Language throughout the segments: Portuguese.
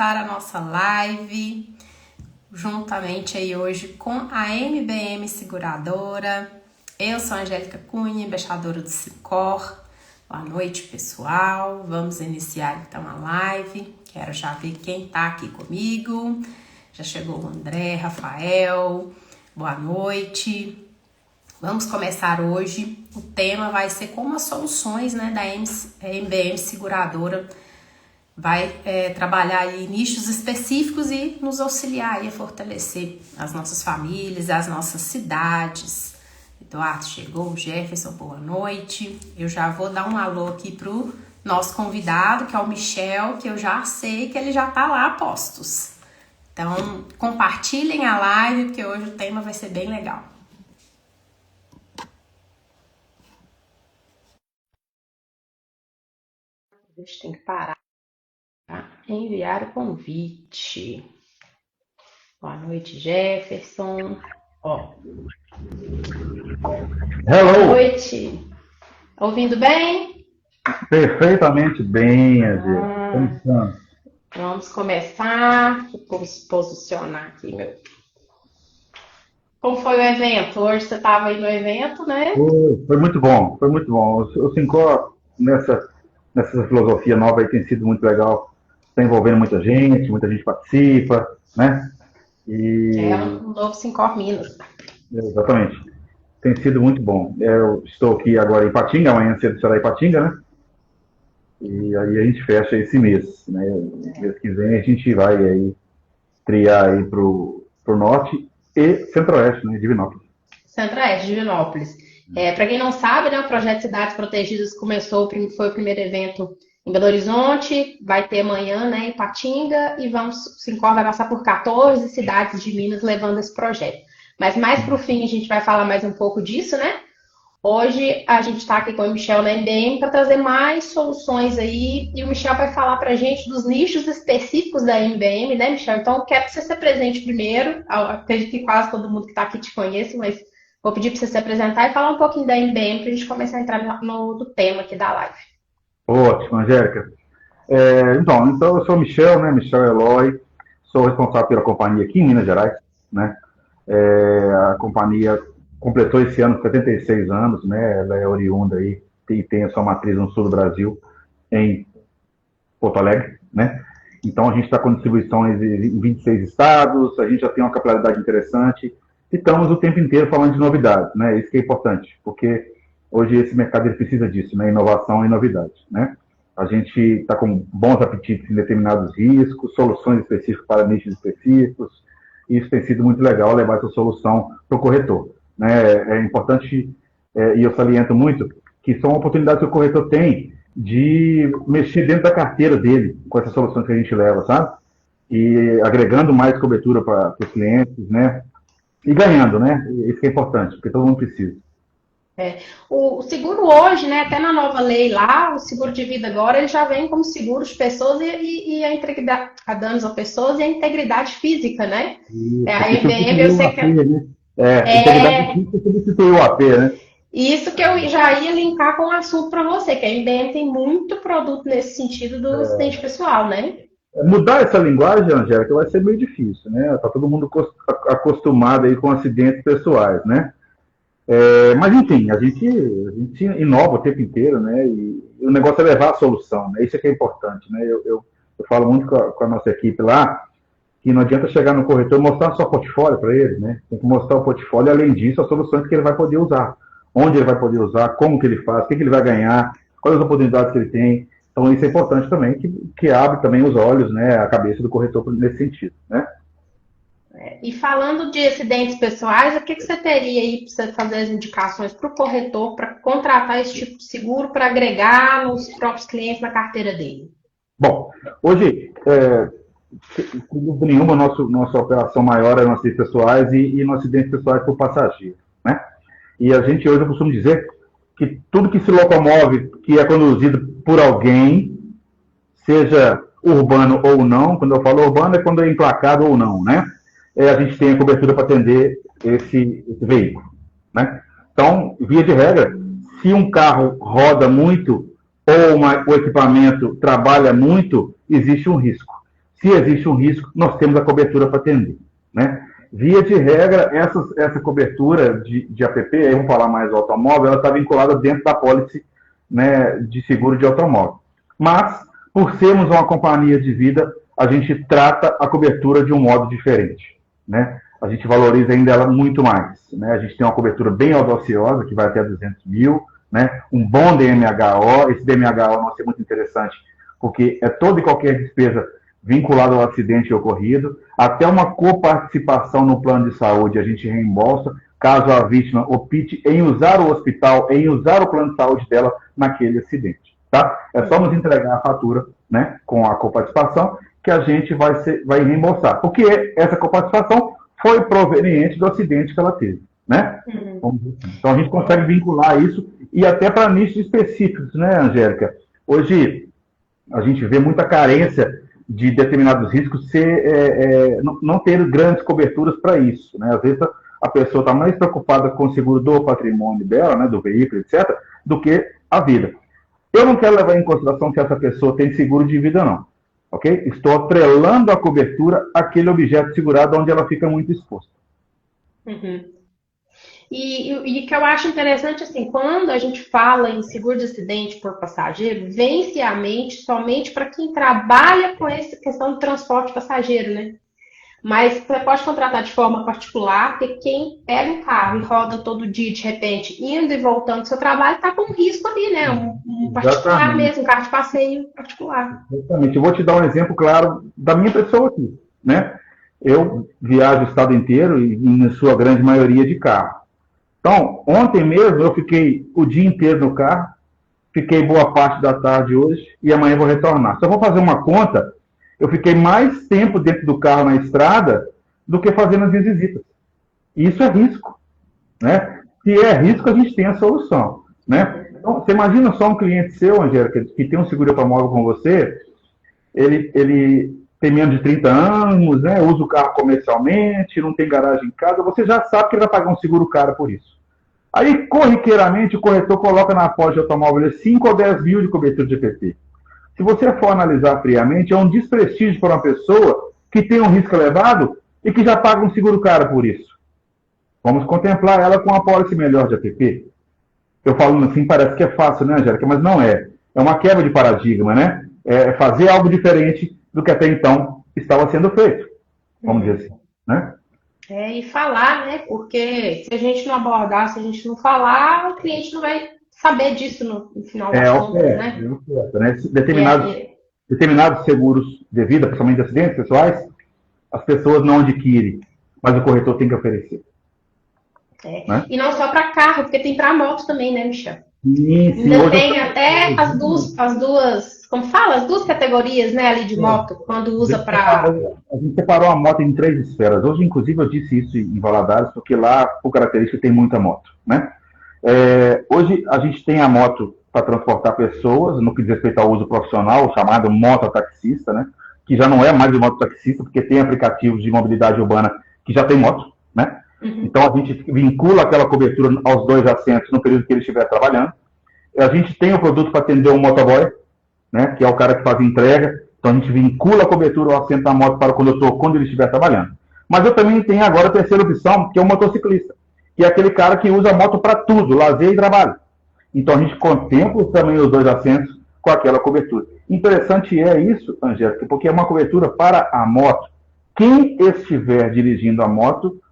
começar a nossa live, juntamente aí hoje com a MBM Seguradora. Eu sou a Angélica Cunha, embaixadora do Sincor. Boa noite, pessoal. Vamos iniciar então a live. Quero já ver quem tá aqui comigo. Já chegou o André, Rafael. Boa noite. Vamos começar hoje. O tema vai ser como as soluções, né, da MBM Seguradora vai trabalhar aí nichos específicos e nos auxiliar aí a fortalecer as nossas famílias, as nossas cidades. Eduardo chegou, Jefferson, boa noite. Eu já vou dar um alô aqui pro nosso convidado, que é o Michel, que eu já sei que ele já tá lá a postos. Então, compartilhem a live, porque hoje o tema vai ser bem legal. A gente tem que parar para enviar o convite. Boa noite, Jefferson. Hello. Boa noite. Ouvindo bem? Perfeitamente bem, Angélica. Vamos começar. Vou se posicionar aqui, meu. Como foi o evento? Hoje você estava aí no evento, né? Foi muito bom, foi muito bom. O Sincor, nessa filosofia nova aí, tem sido muito legal. Está envolvendo muita gente participa, né? É E, um novo Sincor Minas. exatamente. Tem sido muito bom. Eu estou aqui agora em Patinga, amanhã cedo será em Patinga, né? E aí a gente fecha esse mês, né? Mês que vem a gente vai aí triar aí pro norte e centro-oeste, né? Divinópolis. Centro-Oeste, Divinópolis. Para quem não sabe, né, o projeto Cidades Protegidas foi o primeiro evento em Belo Horizonte, vai ter amanhã, né, em Patinga, e o Sincor vai passar por 14 cidades de Minas levando esse projeto. Mas mais para o fim a gente vai falar mais um pouco disso, né? Hoje a gente está aqui com o Michel na MBM para trazer mais soluções aí, e o Michel vai falar para a gente dos nichos específicos da MBM, né, Michel? Então eu quero que você se apresente primeiro. Eu acredito que quase todo mundo que está aqui te conhece, mas vou pedir para você se apresentar e falar um pouquinho da MBM para a gente começar a entrar no tema aqui da live. Ótimo, Angélica. Então eu sou Michel, né? Michel Eloy, sou responsável pela companhia aqui em Minas Gerais, né? A companhia completou esse ano 76 anos, né? Ela é oriunda aí e tem a sua matriz no sul do Brasil, em Porto Alegre, né? Então a gente está com distribuições em 26 estados, a gente já tem uma capilaridade interessante e estamos o tempo inteiro falando de novidades, né? Isso que é importante, porque hoje esse mercado ele precisa disso, né? Inovação e novidade, né? A gente está com bons apetites em determinados riscos, soluções específicas para nichos específicos, e isso tem sido muito legal levar essa solução para o corretor, né? É importante, e eu saliento muito, que são oportunidades que o corretor tem de mexer dentro da carteira dele com essas soluções que a gente leva, sabe? E agregando mais cobertura para os clientes, né? E ganhando, né? Isso que é importante, porque todo mundo precisa. O seguro hoje, né, até na nova lei lá, o seguro de vida agora, ele já vem como seguro de pessoas e a integridade, a danos a pessoas e a integridade física, né? Isso, A que MBM, eu substituiu o sei que AP, né? Integridade física substituiu o AP, né? isso que eu já ia linkar com o assunto para você, que a MBM tem muito produto nesse sentido do acidente pessoal, né? Mudar essa linguagem, Angélica, vai ser meio difícil, né? Tá todo mundo acostumado aí com acidentes pessoais, né? Mas enfim, a gente inova o tempo inteiro, né? E o negócio é levar a solução, né? Isso é que é importante, né? Eu falo muito com a nossa equipe lá que não adianta chegar no corretor e mostrar só portfólio para ele, né? Tem que mostrar o portfólio e, além disso, as soluções que ele vai poder usar. Onde ele vai poder usar, como que ele faz, o que ele vai ganhar, quais as oportunidades que ele tem. Então, isso é importante também, que abre também os olhos, né? A cabeça do corretor nesse sentido, né? E falando de acidentes pessoais, o que você teria aí para você fazer as indicações para o corretor para contratar esse tipo de seguro para agregar nos próprios clientes na carteira dele? Bom, hoje, sem dúvida nenhuma, nossa operação maior é nos acidentes pessoais e nos acidentes pessoais por passageiro, né? E a gente hoje, eu costumo dizer que tudo que se locomove, que é conduzido por alguém, seja urbano ou não, quando eu falo urbano é quando é emplacado ou não, né? A gente tem a cobertura para atender esse veículo, né? Então, via de regra, se um carro roda muito ou o equipamento trabalha muito, existe um risco. Se existe um risco, nós temos a cobertura para atender, né? Via de regra, essa cobertura de APP, aí vamos falar mais do automóvel, ela está vinculada dentro da pólice, né, de seguro de automóvel. Mas, por sermos uma companhia de vida, a gente trata a cobertura de um modo diferente, né? A gente valoriza ainda ela muito mais, né? A gente tem uma cobertura bem audaciosa, que vai até 200 mil, né? Um bom DMHO, esse DMHO nosso é muito interessante, porque é toda e qualquer despesa vinculada ao acidente ocorrido, até uma coparticipação no plano de saúde a gente reembolsa, caso a vítima opte em usar o hospital, em usar o plano de saúde dela naquele acidente, tá? É só nos entregar a fatura, né, com a coparticipação, que a gente vai reembolsar, porque essa coparticipação foi proveniente do acidente que ela teve, né? Então a gente consegue vincular isso e até para nichos específicos, né, Angélica? Hoje a gente vê muita carência de determinados riscos não ter grandes coberturas para isso, né? Às vezes a pessoa está mais preocupada com o seguro do patrimônio dela, né, do veículo, etc., do que a vida. Eu não quero levar em consideração se essa pessoa tem seguro de vida, não. Ok? Estou atrelando a cobertura àquele objeto segurado onde ela fica muito exposta. Uhum. E que eu acho interessante, assim, quando a gente fala em seguro de acidente por passageiro, vem-se à mente somente para quem trabalha com essa questão do transporte passageiro, né? Mas você pode contratar de forma particular, porque quem pega um carro e roda todo dia, de repente, indo e voltando do seu trabalho, está com um risco ali, né? Um particular mesmo, um carro de passeio particular. Exatamente. Eu vou te dar um exemplo claro da minha pessoa aqui, né? Eu viajo o estado inteiro e, na sua grande maioria, de carro. Então, ontem mesmo eu fiquei o dia inteiro no carro, fiquei boa parte da tarde hoje e amanhã vou retornar. Se eu vou fazer uma conta, eu fiquei mais tempo dentro do carro na estrada do que fazendo as minhas visitas. E isso é risco, né? Se é risco, a gente tem a solução, né? Então, você imagina só um cliente seu, Angélica, que tem um seguro automóvel com você, ele tem menos de 30 anos, né? Usa o carro comercialmente, não tem garagem em casa, você já sabe que ele vai pagar um seguro caro por isso. Aí, corriqueiramente, o corretor coloca na pólice de automóvel 5 ou 10 mil de cobertura de EPP. Se você for analisar friamente, é um desprestígio para uma pessoa que tem um risco elevado e que já paga um seguro caro por isso. Vamos contemplar ela com uma pólice melhor de APP. Eu falo assim, parece que é fácil, né, Angélica? Mas não é. É uma quebra de paradigma, né? É fazer algo diferente do que até então estava sendo feito. Vamos dizer assim, né? E falar, né? Porque se a gente não abordar, se a gente não falar, o cliente não vai saber disso no final das contas, né? Determinados seguros de vida, principalmente de acidentes pessoais, as pessoas não adquirem, mas o corretor tem que oferecer. Né? E não só para carro, porque tem para moto também, né, Michel? Sim, ainda tem até as duas, como fala? As duas categorias, né, ali de moto, quando usa para... A gente separou a moto em 3 esferas. Hoje, inclusive, eu disse isso em Valadares, porque lá, por característica, tem muita moto, né? Hoje, a gente tem a moto para transportar pessoas, no que diz respeito ao uso profissional, chamado mototaxista, né? Que já não é mais o mototaxista, porque tem aplicativos de mobilidade urbana que já tem moto, né? Então, a gente vincula aquela cobertura aos 2 assentos no período que ele estiver trabalhando. A gente tem o produto para atender o motoboy, né, que é o cara que faz entrega. Então, a gente vincula a cobertura ao assento da moto para o condutor quando ele estiver trabalhando. Mas eu também tenho agora a terceira opção, que é o motociclista, que é aquele cara que usa a moto para tudo, lazer e trabalho. Então, a gente contempla também os 2 assentos com aquela cobertura. Interessante é isso, Angélica, porque é uma cobertura para a moto. Quem estiver dirigindo a moto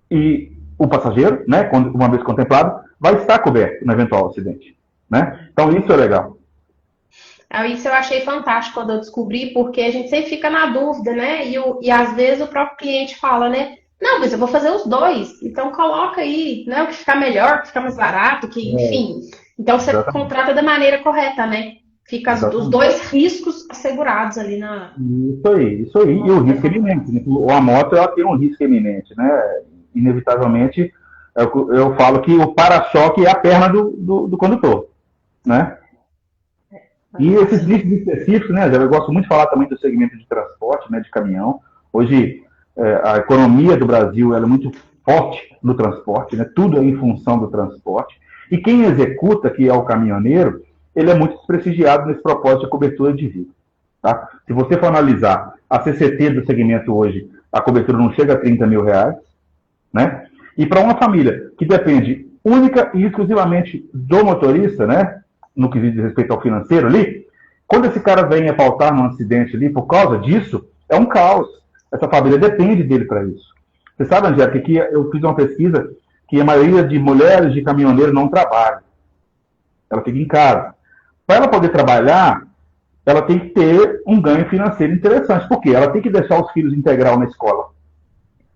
e o passageiro, né, uma vez contemplado, vai estar coberto no eventual acidente, né? Então isso é legal. Isso eu achei fantástico quando eu descobri, porque a gente sempre fica na dúvida, né? E às vezes o próprio cliente fala, né? Não, mas eu vou fazer os 2, então coloca aí, né? O que ficar melhor, o que ficar mais barato, que enfim. Então você contrata da maneira correta, né? Fica os 2 riscos assegurados ali na... Isso aí. E o risco eminente, né? A moto, ela tem um risco eminente, né? Inevitavelmente, eu falo que o para-choque é a perna do condutor, né? E esses nichos específicos, né, eu gosto muito de falar também do segmento de transporte, né, de caminhão. Hoje, a economia do Brasil ela é muito forte no transporte, né? Tudo é em função do transporte. E quem executa, que é o caminhoneiro, ele é muito desprestigiado nesse propósito de cobertura de vida. Tá? Se você for analisar A CCT do segmento hoje, a cobertura não chega a 30 mil reais, né? E para uma família que depende única e exclusivamente do motorista, né? No que diz respeito ao financeiro ali, quando esse cara vem a faltar num acidente ali por causa disso, é um caos. Essa família depende dele para isso. Você sabe, Angélica, que eu fiz uma pesquisa que a maioria de mulheres de caminhoneiro não trabalha. Ela fica em casa. Para ela poder trabalhar, ela tem que ter um ganho financeiro interessante. Por quê? Ela tem que deixar os filhos integral na escola.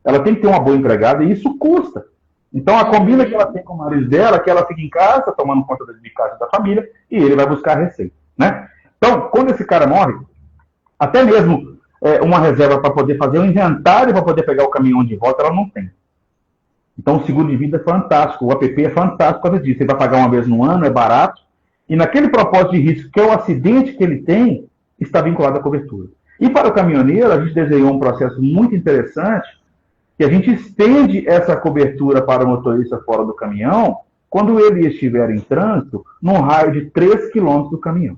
Ela tem que ter uma boa empregada e isso custa. Então, a combina que ela tem com o marido dela, que ela fica em casa, tomando conta de casa da família, e ele vai buscar a receita, né? Então, quando esse cara morre, até mesmo uma reserva para poder fazer um inventário, para poder pegar o caminhão de volta, ela não tem. Então, o seguro de vida é fantástico, o APP é fantástico por causa disso. Você vai pagar uma vez no ano, é barato, e naquele propósito de risco, que é o acidente que ele tem, está vinculado à cobertura. E para o caminhoneiro, a gente desenhou um processo muito interessante, que a gente estende essa cobertura para o motorista fora do caminhão, quando ele estiver em trânsito, num raio de 3 quilômetros do caminhão.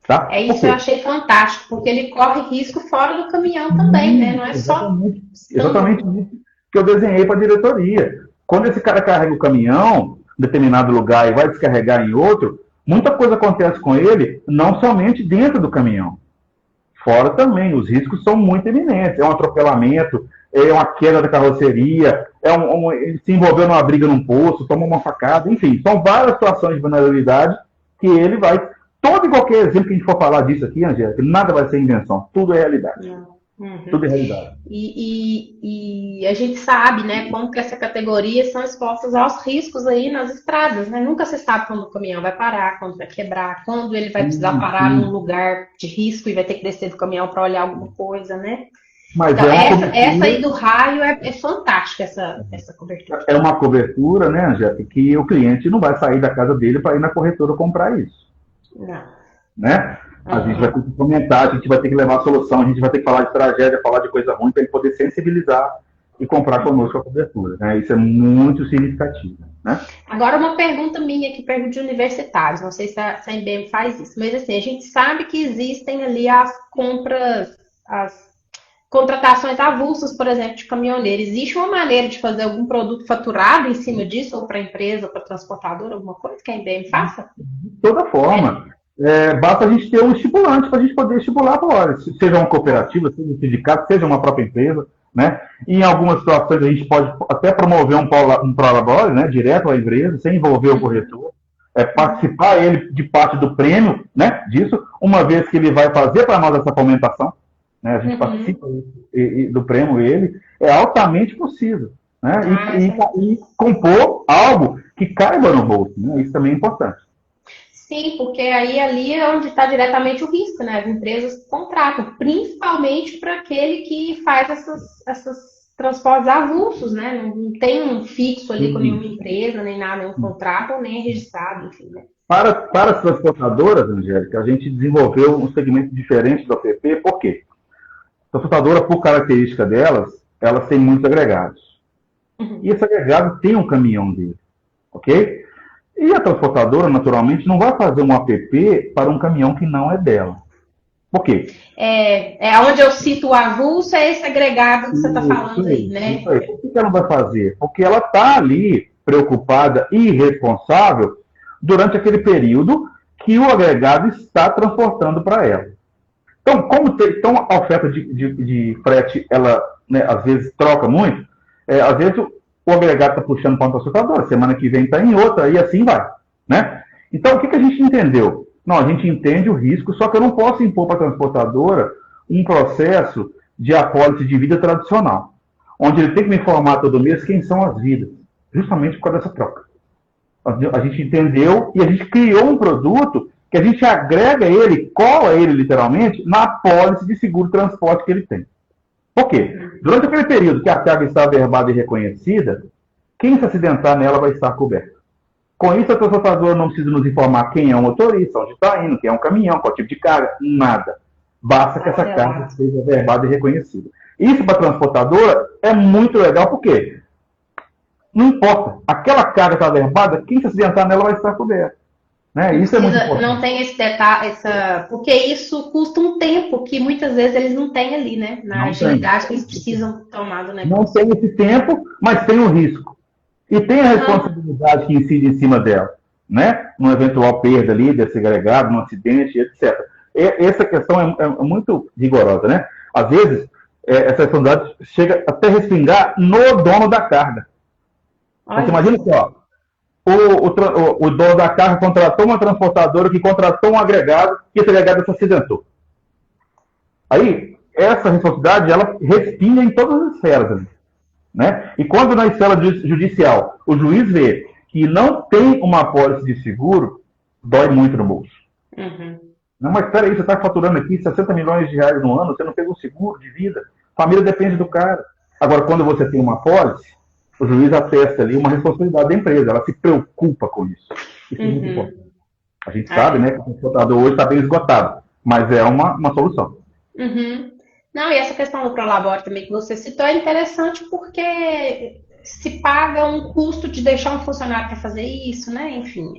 Tá? É isso, eu achei fantástico, porque ele corre risco fora do caminhão também, né? Não é exatamente, só... Exatamente isso que eu desenhei para a diretoria. Quando esse cara carrega o caminhão em determinado lugar e vai descarregar em outro, muita coisa acontece com ele, não somente dentro do caminhão. Fora também, os riscos são muito eminentes. É um atropelamento, é uma queda da carroceria, ele se envolveu numa briga num poço, toma uma facada, enfim, são várias situações de vulnerabilidade que ele vai... Todo e qualquer exemplo que a gente for falar disso aqui, Angélica, nada vai ser invenção, tudo é realidade. Tudo é realidade. E a gente sabe, né, como que essa categoria são expostas aos riscos aí nas estradas, né? Nunca se sabe quando o caminhão vai parar, quando vai quebrar, quando ele vai precisar parar num lugar de risco e vai ter que descer do caminhão para olhar alguma coisa, né? Mas então, essa aí do raio é fantástica, essa cobertura. É uma cobertura, né, Angélica, que o cliente não vai sair da casa dele para ir na corretora comprar isso. Não. Né? A gente vai ter que comentar, a gente vai ter que levar a solução, a gente vai ter que falar de tragédia, falar de coisa ruim, para ele poder sensibilizar e comprar conosco a cobertura. Né? Isso é muito significativo. Né? Agora, uma pergunta minha aqui, pergunta de universitários, não sei se a IBM faz isso, mas assim, a gente sabe que existem ali as compras, as contratações avulsas, por exemplo, de caminhoneiro. Existe uma maneira de fazer algum produto faturado em cima disso, ou para a empresa, ou para a transportadora, alguma coisa que a IBM faça? De toda forma. Basta a gente ter um estimulante para a gente poder estimular agora, seja uma cooperativa, seja um sindicato, seja uma própria empresa, né? E em algumas situações a gente pode até promover um prolabore, né, direto à empresa, sem envolver o corretor, participar ele de parte do prêmio, né, disso, uma vez que ele vai fazer para nós essa fomentação, né, a gente participa do prêmio ele, é altamente possível, né? E compor algo que caiba no bolso, né? Isso também é importante. Sim, porque aí ali é onde está diretamente o risco, né? As empresas contratam, principalmente para aquele que faz essas transportes avulsos, né? Não tem um fixo ali com nenhuma empresa, nem nada, nenhum contrato, nem é registrado, enfim, né? Para as transportadoras, Angélica, a gente desenvolveu um segmento diferente do APP, por quê? A transportadora, por característica delas, elas têm muitos agregados. E esse agregado tem um caminhão dele, ok? E a transportadora, naturalmente, não vai fazer um APP para um caminhão que não é dela. Por quê? Onde eu cito o avulso, é esse agregado que você está falando aí, né? Isso aí. Por que ela não vai fazer? Porque ela está ali preocupada e responsável durante aquele período que o agregado está transportando para ela. Então, como a oferta de frete, ela, né, às vezes troca muito, às vezes o agregado está puxando para uma transportadora, semana que vem está em outra, e assim vai. Né? Então, o que a gente entendeu? Não, a gente entende o risco, só que eu não posso impor para a transportadora um processo de apólice de vida tradicional, onde ele tem que me informar todo mês quem são as vidas, justamente por causa dessa troca. A gente entendeu e a gente criou um produto que a gente agrega ele, cola ele literalmente, na apólice de seguro transporte que ele tem. Por quê? Durante aquele período que a carga está averbada e reconhecida, quem se acidentar nela vai estar coberto. Com isso, a transportadora não precisa nos informar quem é o motorista, onde está indo, quem é um caminhão, qual tipo de carga, nada. Basta que essa carga seja averbada e reconhecida. Isso para a transportadora é muito legal, por quê? Não importa. Aquela carga está averbada, quem se acidentar nela vai estar coberto. Né? Não Isso é muito precisa, não importante. tem esse detalhe, porque isso custa um tempo que muitas vezes eles não têm ali, né? Na Não tem. agilidade que eles precisam tomar do Não negócio. tem esse tempo, mas tem o risco. E tem a Aham. responsabilidade que incide em cima dela, né? Numa eventual perda ali desse agregado, num acidente, etc. Essa questão é muito rigorosa, né? Às vezes, essa responsabilidade chega até respingar no dono da carga. Então, você Olha imagina só. só, o dono da carga contratou uma transportadora que contratou um agregado e esse agregado se acidentou. Aí, essa responsabilidade, ela respinga em todas as esferas ali. Né? E quando na esfera judicial o juiz vê que não tem uma apólice de seguro, dói muito no bolso. Uhum. Não, mas espera aí, você está faturando aqui 60 milhões de reais no ano, você não pegou seguro de vida, a família depende do cara. Agora, quando você tem uma apólice, o juiz atesta ali uma responsabilidade da empresa, ela se preocupa com isso. Isso é muito importante. Uhum. A gente sabe, É. né, que o transportador hoje está bem esgotado, mas é uma solução. Uhum. Não, e essa questão do Prolabore também que você citou é interessante porque se paga um custo de deixar um funcionário para fazer isso, né? Enfim,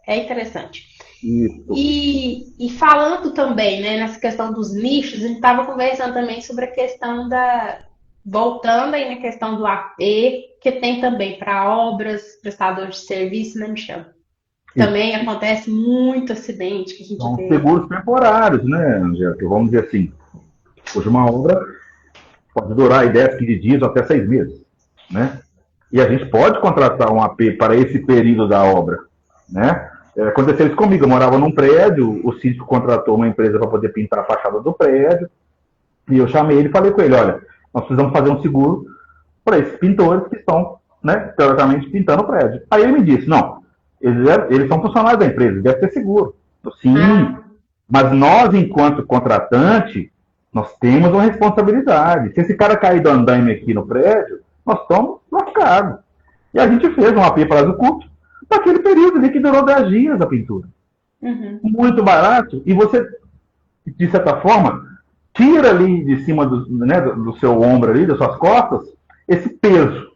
é interessante. Isso. E falando também, né, nessa questão dos nichos, a gente estava conversando também sobre a questão da. Voltando aí na questão do AP, que tem também para obras, prestadores de serviço, né, Michel? Isso. Também acontece muito acidente que a gente São vê. seguros temporários, né, Angélica? Vamos dizer assim, hoje uma obra pode durar aí 10, 15 dias ou até 6 meses, né? E a gente pode contratar um AP para esse período da obra, né? Aconteceu isso comigo, eu morava num prédio, o síndico contratou uma empresa para poder pintar a fachada do prédio, e eu chamei ele e falei com ele, olha, nós precisamos fazer um seguro para esses pintores que estão, né, teoricamente pintando o prédio. Aí ele me disse, não, eles são funcionários da empresa, deve ter seguro. Eu, sim, Ah, mas nós, enquanto contratante, nós temos uma responsabilidade. Se esse cara cair do andaime aqui no prédio, nós estamos lascados. E a gente fez um AP prazo curto para aquele período ali que durou 10 dias a pintura. uhum. Muito barato. E você, de certa forma, tira ali de cima do seu ombro ali, das suas costas, esse peso.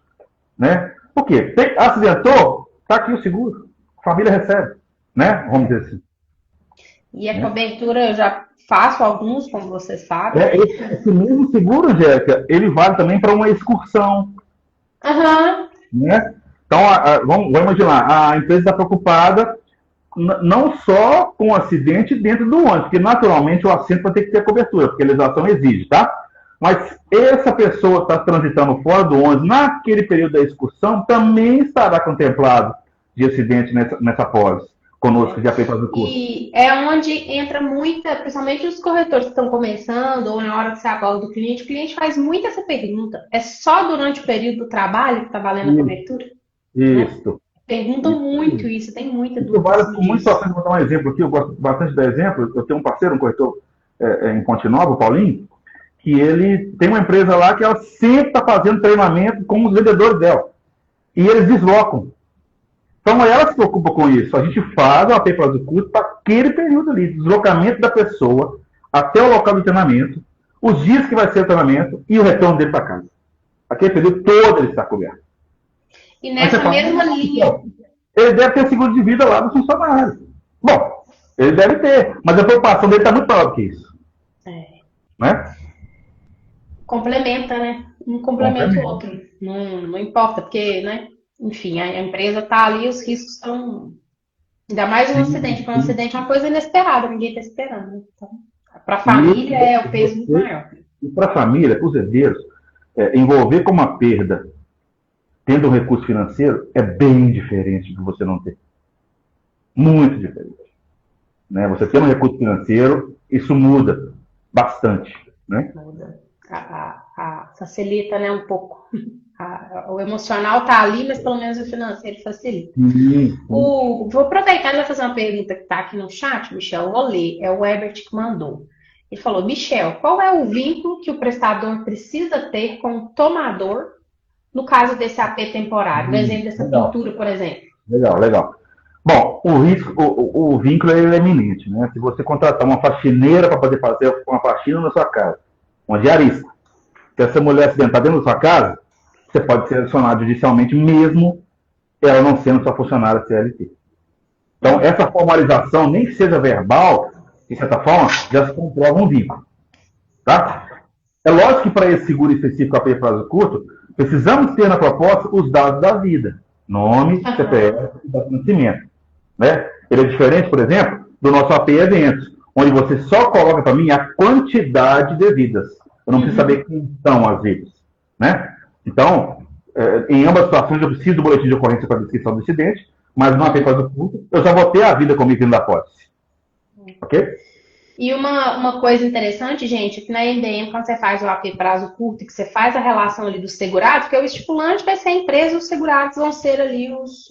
Né? Por quê? Acidentou, está aqui o seguro. A família recebe. Né? Vamos dizer assim. E a Né? cobertura eu já faço alguns, como você sabe. Esse mesmo seguro, Jéssica, ele vale também para uma excursão. Aham. Né? Então, vamos imaginar, a empresa está preocupada não só com o acidente dentro do ônibus, porque naturalmente o assento vai ter que ter cobertura, porque a legislação exige, tá? Mas essa pessoa está transitando fora do ônibus naquele período da excursão também estará contemplado de acidente nessa pós, conosco, É. já fez o curso. E é onde entra muita, principalmente os corretores que estão começando, ou na hora que você aborda o cliente faz muito essa pergunta. É só durante o período do trabalho que está valendo a cobertura? Né? Isso. Perguntam muito Isso. isso, tem muita Isso dúvida em vale cima com muitos disso. ações. Vou dar um exemplo aqui, eu gosto bastante de dar exemplo. Eu tenho um parceiro, um corretor em Ponte Nova, o Paulinho, que ele tem uma empresa lá que ela sempre está fazendo treinamento com os vendedores dela. E eles deslocam. Então ela se preocupa com isso. A gente faz o AP prazo curto para aquele período ali, deslocamento da pessoa até o local do treinamento, os dias que vai ser o treinamento e o retorno dele para casa. Aquele período todo ele está coberto. E Aí você nessa fala, mesma linha. então, ele deve ter seguro de vida lá do funcionário. Bom, ele deve ter, mas a preocupação dele está muito maior do que isso. É, Né? complementa, né? Um complementa o Complemento. outro. Não, não importa, porque, né? Enfim, a empresa está ali, os riscos estão. Ainda mais um acidente, Sim, porque um sim. acidente é uma coisa inesperada, ninguém está esperando. Né? Então, para a E família é o peso muito maior. para a família, para os herdeiros, envolver com uma perda tendo um recurso financeiro é bem diferente do que você não ter. Muito diferente. Né? Você tendo um recurso financeiro, isso muda bastante. Né? Muda. Facilita, né, um pouco. O emocional tá ali, mas pelo menos o financeiro facilita. Sim, sim. Vou aproveitar e vou fazer uma pergunta que está aqui no chat, Michel. Vou ler, é o Herbert que mandou. Ele falou: Michel, qual é o vínculo que o prestador precisa ter com o tomador no caso desse AP temporário? No exemplo dessa Legal, pintura, por exemplo. legal, legal. Bom, o risco, o vínculo é eminente, né? Se você contratar uma faxineira para poder fazer uma faxina na sua casa, uma diarista, se essa mulher acidentar dentro da sua casa, você pode ser acionado judicialmente, mesmo ela não sendo sua funcionária CLT. Então, essa formalização, nem que seja verbal, de certa forma, já se comprova um vínculo. Tá? É lógico que para esse seguro específico a prazo curto, precisamos ter na proposta os dados da vida. Nome, CPF e data de nascimento. Né? Ele é diferente, por exemplo, do nosso AP Eventos, onde você só coloca para mim a quantidade de vidas. Eu não preciso saber quem são as vidas. Né? Então, em ambas situações, eu preciso do boletim de ocorrência para a descrição do incidente, mas no AP prazo curto, eu já vou ter a vida como item da apólice. Ok? E uma coisa interessante, gente, é que na MBM, quando você faz o AP prazo curto, que você faz a relação ali dos segurados, porque o estipulante vai ser a empresa, os segurados vão ser ali os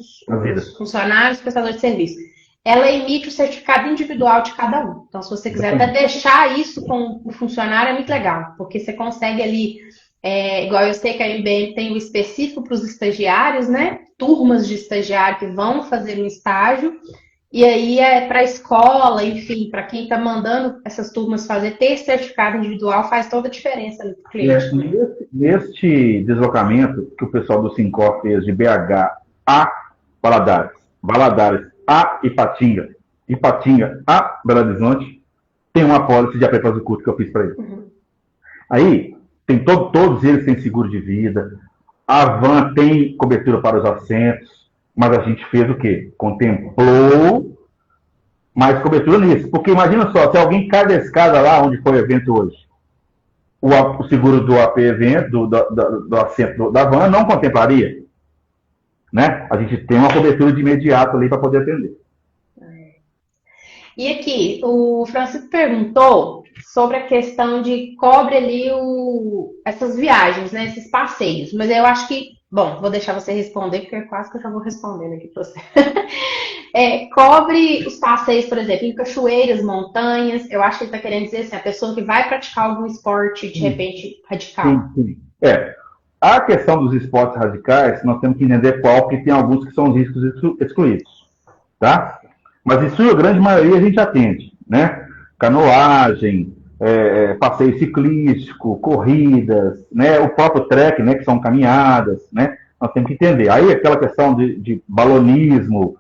funcionários, os prestadores de serviço. Ela emite o certificado individual de cada um. Então, se você quiser até deixar isso com o funcionário, é muito legal, porque você consegue ali, igual eu sei que a MBM tem o específico para os estagiários, né? Turmas de estagiário que vão fazer um estágio. E aí para a escola, enfim, para quem está mandando essas turmas fazer, ter esse certificado individual faz toda a diferença no cliente. Neste deslocamento que o pessoal do Sincor fez de BH a Valadares, Valadares a Ipatinga, Ipatinga a Belo Horizonte, tem uma apólice de AP prazo curto que eu fiz para eles. Aí, todos eles têm seguro de vida, a van tem cobertura para os assentos, mas a gente fez o quê? Contemplou mais cobertura nisso. Porque imagina só, se alguém cai da escada lá onde foi o evento hoje, o seguro do AP evento, do assento da van, não contemplaria. Né? A gente tem uma cobertura de imediato ali para poder atender. E aqui, o Francisco perguntou sobre a questão de cobre ali essas viagens, né, esses passeios. Mas eu acho que, bom, vou deixar você responder, porque quase que eu já vou respondendo aqui para você. Cobre os passeios, por exemplo, em cachoeiras, montanhas. Eu acho que ele está querendo dizer assim, a pessoa que vai praticar algum esporte, de repente, radical. Sim. A questão dos esportes radicais, nós temos que entender qual, porque tem alguns que são os riscos excluídos. Tá? Mas em sua grande maioria a gente atende, né? Canoagem, passeio ciclístico, corridas, né? O próprio trek, né? Que são caminhadas, né? Nós temos que entender. Aí aquela questão de balonismo,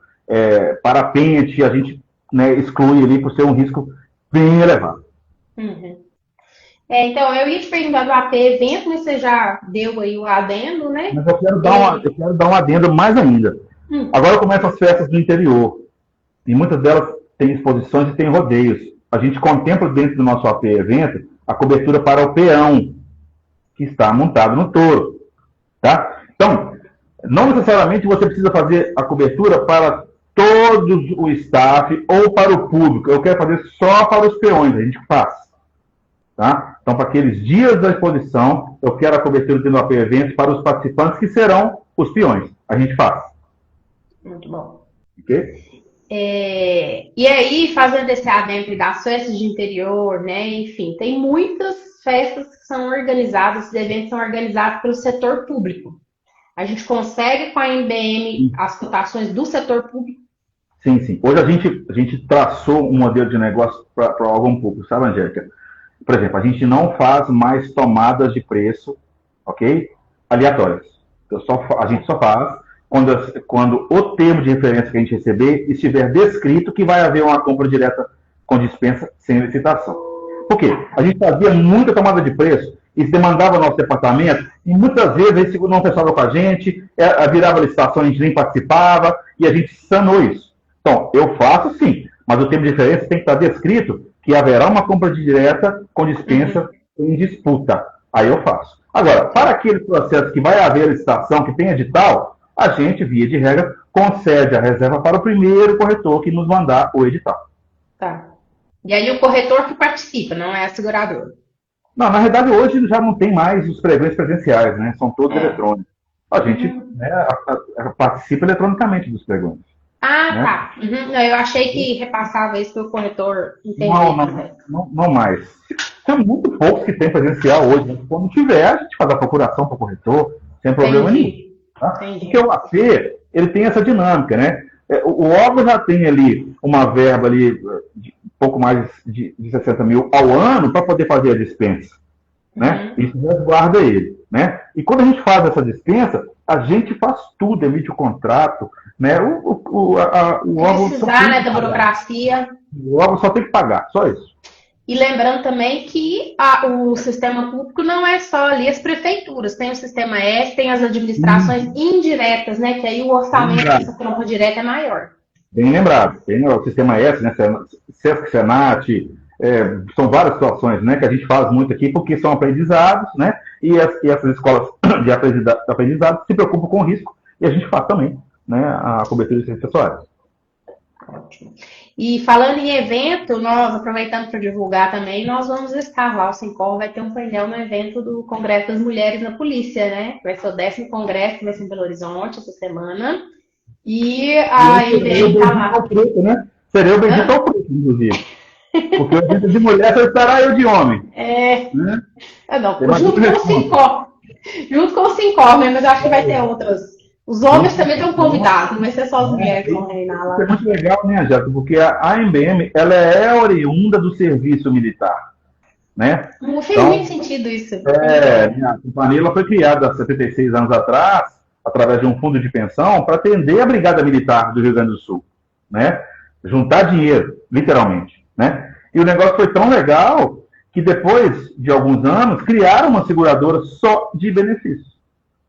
parapente, a gente, né, exclui ali por ser um risco bem elevado. Então, eu ia te perguntar do AP evento, mas você já deu aí o adendo, né? Mas eu quero dar um adendo mais ainda. Agora começam as festas do interior. E muitas delas têm exposições e têm rodeios. A gente contempla dentro do nosso AP evento a cobertura para o peão, que está montado no touro. Tá? Então, não necessariamente você precisa fazer a cobertura para todo o staff ou para o público. Eu quero fazer só para os peões, a gente faz. Tá? Então, para aqueles dias da exposição, eu quero a cobertura do AP evento para os participantes que serão os peões. A gente faz. Muito bom. Ok? E aí, fazendo esse adentro das festas de interior, né? Enfim, tem muitas festas que são organizadas, esses eventos são organizados pelo setor público. A gente consegue com a MBM as cotações do setor público? Sim. Hoje a gente traçou um modelo de negócio para o órgão público, sabe, Angélica? Por exemplo, a gente não faz mais tomadas de preço, ok? Aleatórias. A gente só faz quando o termo de referência que a gente receber estiver descrito que vai haver uma compra direta com dispensa sem licitação. Por quê? A gente fazia muita tomada de preço, isso demandava nosso departamento, e muitas vezes a gente não fechava com a gente, virava licitação, a gente nem participava, e a gente sanou isso. Então, eu faço sim, mas o termo de referência tem que estar descrito que haverá uma compra direta com dispensa em disputa. Aí eu faço. Agora, para aquele processo que vai haver licitação, que tem edital, a gente, via de regra, concede a reserva para o primeiro corretor que nos mandar o edital. Tá. E aí o corretor que participa, não é a seguradora? Não, na verdade, hoje já não tem mais os pregões presenciais, né? São todos eletrônicos. A gente participa eletronicamente dos pregões. Né? Tá. Não, eu achei que repassava isso para o corretor entender. Não mais. Tem muito poucos que tem presencial hoje. Né? Quando tiver, a gente faz a procuração para o corretor, sem problema nenhum. Tá? Porque o AP, ele tem essa dinâmica, né? O órgão já tem ali uma verba ali de pouco mais de 60 mil ao ano para poder fazer a dispensa. né? Isso resguarda ele, né? E quando a gente faz essa dispensa, a gente faz tudo, emite o contrato, né? O órgão Precisar, né, da burocracia. O órgão só tem que pagar, só isso. E lembrando também que o sistema público não é só ali as prefeituras, tem o sistema S, tem as administrações indiretas, né? Que aí o orçamento dessa trompa direta é maior. Bem lembrado. Tem o sistema S, né? Sesc, Senat, são várias situações, né, que a gente faz muito aqui, porque são aprendizados, né? E essas escolas de aprendizado se preocupam com o risco, e a gente faz também, né, a cobertura de ciências pessoais. Ótimo. E falando em evento, nós, aproveitando para divulgar também, nós vamos estar lá, o Sincor vai ter um painel no evento do Congresso das Mulheres na Polícia, né? Vai ser o 10º congresso, que vai ser em Belo Horizonte essa semana. E a IBM está lá. Preto, né? Seria o bendito ao preto, inclusive. Porque o evento de mulher só estará eu de homem. Né? Não, junto com o Sincor. Junto com o Sincor, né? Mas eu acho que vai ter outras. Os homens também estão convidados, não vai ser só as mulheres que vão reinar lá. Isso é muito legal, né, Angélica? Porque a AMBM, ela é oriunda do serviço militar, né? Não fez muito sentido isso. A companhia ela foi criada há 76 anos atrás, através de um fundo de pensão, para atender a Brigada Militar do Rio Grande do Sul, né? Juntar dinheiro, literalmente, né? E o negócio foi tão legal que depois de alguns anos, criaram uma seguradora só de benefícios.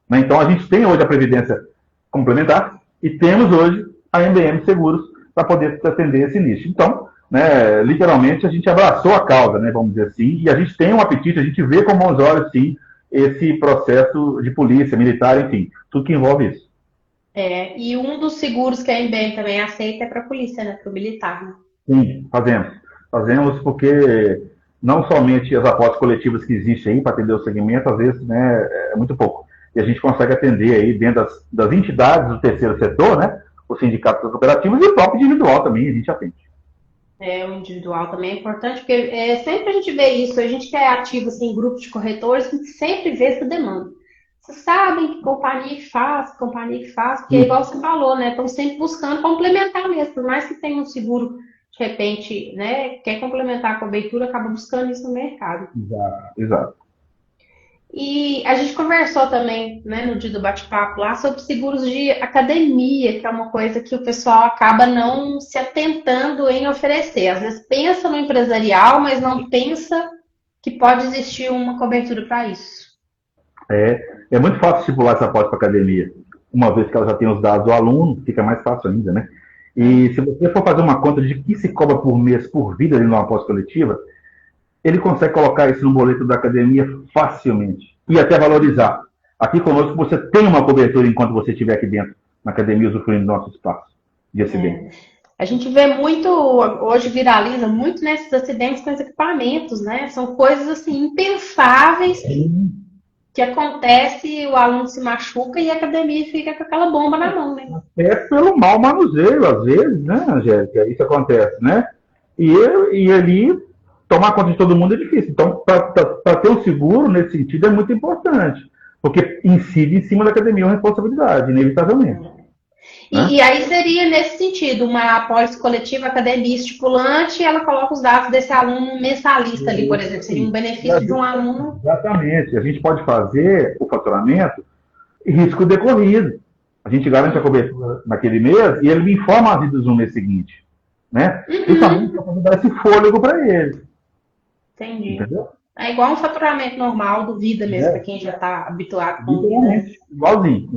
Né? Então, a gente tem hoje a Previdência Complementar e temos hoje a MBM Seguros para poder atender esse nicho. Então, né, literalmente, a gente abraçou a causa, né, vamos dizer assim, e a gente tem um apetite, a gente vê com bons olhos, sim, esse processo de polícia, militar, enfim, tudo que envolve isso. E um dos seguros que a MBM também aceita é para a polícia, né, para o militar. Né? Sim, fazemos. Fazemos porque não somente as apostas coletivas que existem aí para atender o segmento, às vezes, né, é muito pouco. E a gente consegue atender aí dentro das entidades do terceiro setor, né, os sindicatos cooperativos e o próprio individual também, a gente atende. O individual também é importante, porque sempre a gente vê isso, a gente que é ativo assim, em grupos de corretores, a gente sempre vê essa demanda. Vocês sabem que companhia que faz, porque é igual você falou, né, estão sempre buscando complementar mesmo, por mais que tenha um seguro, de repente, né, quer complementar a cobertura, acaba buscando isso no mercado. Exato. E a gente conversou também, né, no dia do bate-papo lá, sobre seguros de academia, que é uma coisa que o pessoal acaba não se atentando em oferecer. Às vezes pensa no empresarial, mas não pensa que pode existir uma cobertura para isso. É muito fácil estipular essa aposta para academia. Uma vez que ela já tem os dados do aluno, fica mais fácil ainda, né? E se você for fazer uma conta de que se cobra por mês, por vida, ali numa aposta coletiva, ele consegue colocar isso no boleto da academia facilmente e até valorizar. Aqui conosco você tem uma cobertura enquanto você estiver aqui dentro, na academia, usufruindo do nosso espaço de acidente. A gente vê muito, hoje viraliza muito nesses acidentes com os equipamentos, né? São coisas assim impensáveis que acontece, o aluno se machuca e a academia fica com aquela bomba na mão, né? É pelo mau manuseio, às vezes, né, Angélica? Isso acontece, né? E ali tomar conta de todo mundo é difícil. Então, para ter um seguro, nesse sentido, é muito importante. Porque incide em cima da academia uma responsabilidade, inevitavelmente. E aí seria, nesse sentido, uma apólice coletiva academia estipulante, ela coloca os dados desse aluno mensalista ali, por exemplo. Seria um benefício de um aluno. Exatamente. A gente pode fazer o faturamento e risco decorrido. A gente garante a cobertura naquele mês e ele me informa as vidas no mês seguinte. Né? Justamente para dar esse fôlego para ele. Entendi. Entendeu? É igual um faturamento normal do vida mesmo, para quem já está habituado com vida. Igualzinho.